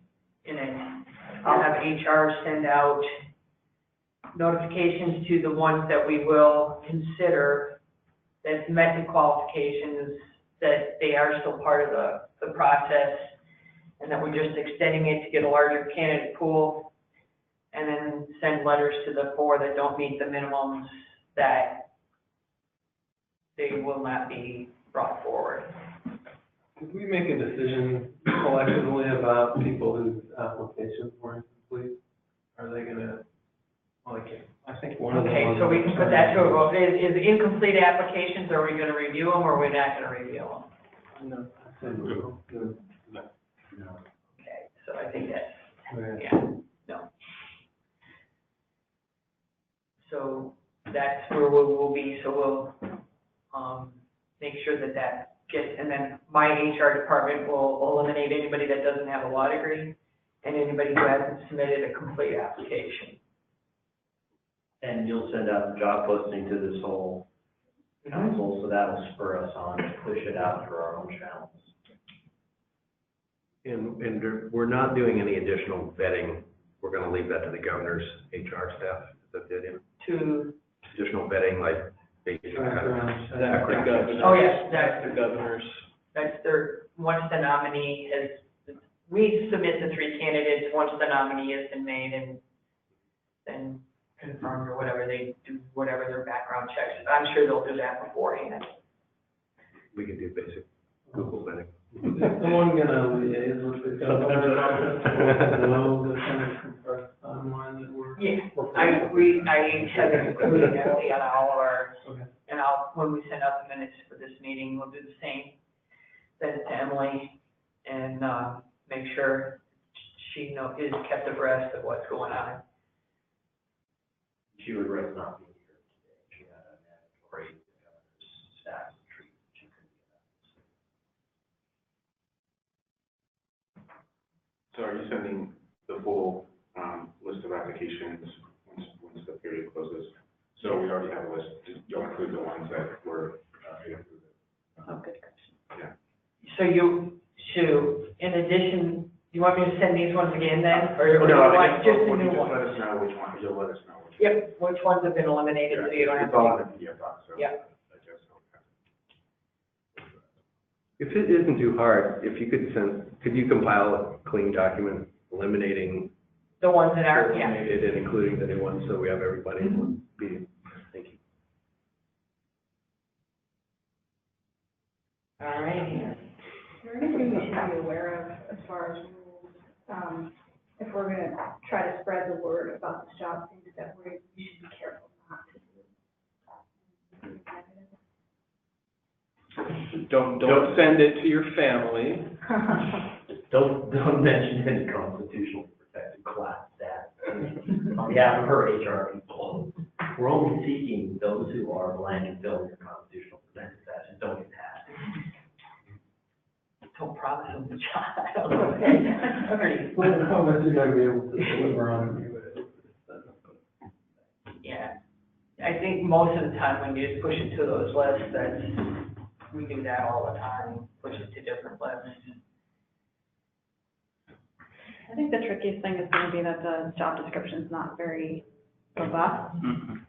Speaker 1: in it. I'll have HR send out notifications to the ones that we will consider that met the qualifications, that they are still part of the process, and that we're just extending it to get a larger candidate pool, and then send letters to the 4 that don't meet the minimums, that they will not be brought forward.
Speaker 6: Did we make a decision collectively about people whose applications weren't complete? Are they gonna, like, I think one of the
Speaker 1: Okay,
Speaker 6: ones.
Speaker 1: so we can put that to a vote. Is incomplete applications, are we gonna review them, or are we not gonna review them?
Speaker 6: No, I said no.
Speaker 2: No.
Speaker 1: Okay, so I think that's,
Speaker 6: Okay.
Speaker 1: yeah, no. So that's where we'll be, so we'll, make sure that that gets, and then my HR department will eliminate anybody that doesn't have a law degree, and anybody who hasn't submitted a complete application.
Speaker 2: And you'll send out the job posting to this whole council, so that'll spur us on to push it out through our own channels.
Speaker 8: And we're not doing any additional vetting. We're gonna leave that to the governor's HR staff. Is that the idea?
Speaker 1: To,
Speaker 8: Additional vetting, like basic kind of
Speaker 4: That's the governor.
Speaker 1: oh yes,
Speaker 4: That's the governor's.
Speaker 1: that's their, once the nominee has, we submit the 3 candidates, once the nominee has been made and then confirmed or whatever, they do whatever their background checks. I'm sure they'll do that beforehand.
Speaker 8: we can do basic Google vetting.
Speaker 6: Is someone gonna liaise with the governor's office to know the kind of compressed timeline that we're?
Speaker 1: Yeah, I have it included actually on all of our,
Speaker 6: Okay.
Speaker 1: and when we send out the minutes for this meeting, we'll do the same. Send it to Emily and, make sure she is kept abreast of what's going on.
Speaker 2: She would rather not be here today. She had a mandatory governor's staff retreat. She couldn't get out.
Speaker 11: So are you sending the full list of applications once the period closes? So we already have a list. You'll include the ones that were included.
Speaker 1: Oh, good question.
Speaker 11: Yeah.
Speaker 1: So in addition, you want me to send these ones again then, or
Speaker 11: Oh,
Speaker 1: do you
Speaker 11: no,
Speaker 1: want just the
Speaker 11: when you
Speaker 1: new
Speaker 11: just let
Speaker 1: ones?
Speaker 11: us know which one, you'll let us know which.
Speaker 1: Yep, which ones have been eliminated, so you don't have
Speaker 11: It's all
Speaker 1: to.
Speaker 11: in the PDF doc, so.
Speaker 1: Yeah.
Speaker 11: I guess so.
Speaker 8: If it isn't too hard, if you could you compile a clean document eliminating
Speaker 1: The ones that are, yeah.
Speaker 8: eliminated and including the new ones, so we have everybody in one meeting? Thank you.
Speaker 1: All right.
Speaker 5: Is there anything we should be aware of as far as rules, if we're gonna try to spread the word about this job, things that we should be careful not to do?
Speaker 4: Don't send it to your family.
Speaker 2: Don't mention any constitutional protected class status. On behalf of her HR people, we're only seeking those who are blank and filling your constitutional protected status. Don't get passed.
Speaker 1: Don't promise them the job.
Speaker 6: Well, how much you gotta be able to deliver on it?
Speaker 1: Yeah, I think most of the time when you just push it to those lists, we do that all the time, push it to different lists.
Speaker 5: I think the trickiest thing is gonna be that the job description is not very robust.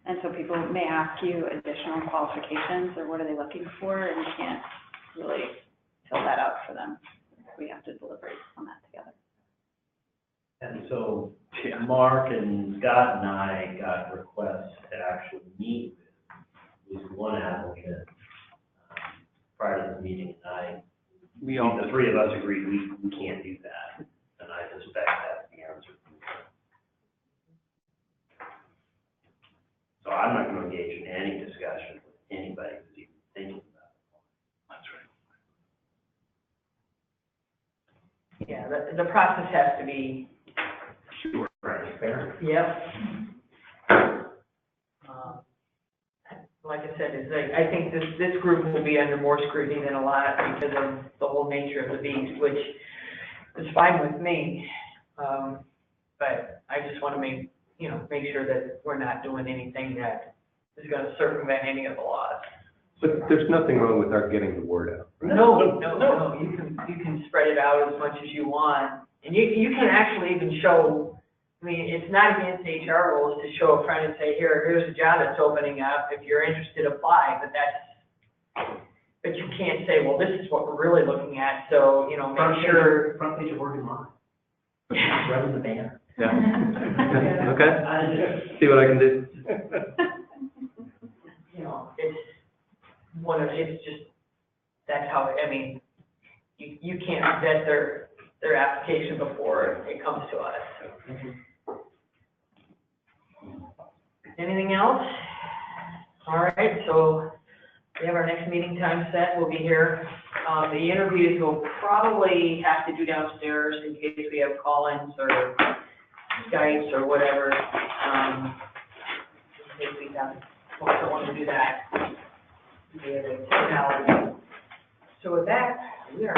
Speaker 5: And so people may ask you additional qualifications or what are they looking for, and you can't really fill that out for them. We have to deliberate on that together.
Speaker 2: And so Mark and Scott and I got requests to actually meet with at least one applicant prior to the meeting, and the 3 of us agreed we can't do that, and I suspect that's the answer. So I'm not going to engage in any discussion with anybody who's even thinking about it. That's right.
Speaker 1: the process has to be,
Speaker 2: Sure, transparent.
Speaker 1: yep. Like I said, I think this group will be under more scrutiny than a lot because of the whole nature of the beast, which is fine with me. But I just want to make sure that we're not doing anything that is going to circumvent any of the laws.
Speaker 8: But there's nothing wrong with our getting the word out. Right?
Speaker 1: No. You can spread it out as much as you want, and you can actually even show. I mean, it's not against HR rules to show a friend and say, here's a job that's opening up. If you're interested, apply. But you can't say, well, this is what we're really looking at. So make sure.
Speaker 2: Front page of Oregon Law. Running the banner.
Speaker 8: Yeah. Okay. See what I can do.
Speaker 1: It's just, that's how, I mean, you can't vet their application before it comes to us. Anything else? All right, so we have our next meeting time set. We'll be here. The interviews we'll probably have to do downstairs in case we have call-ins or Skypes or whatever. In case we don't want to do that. We have a technology. So with that, we are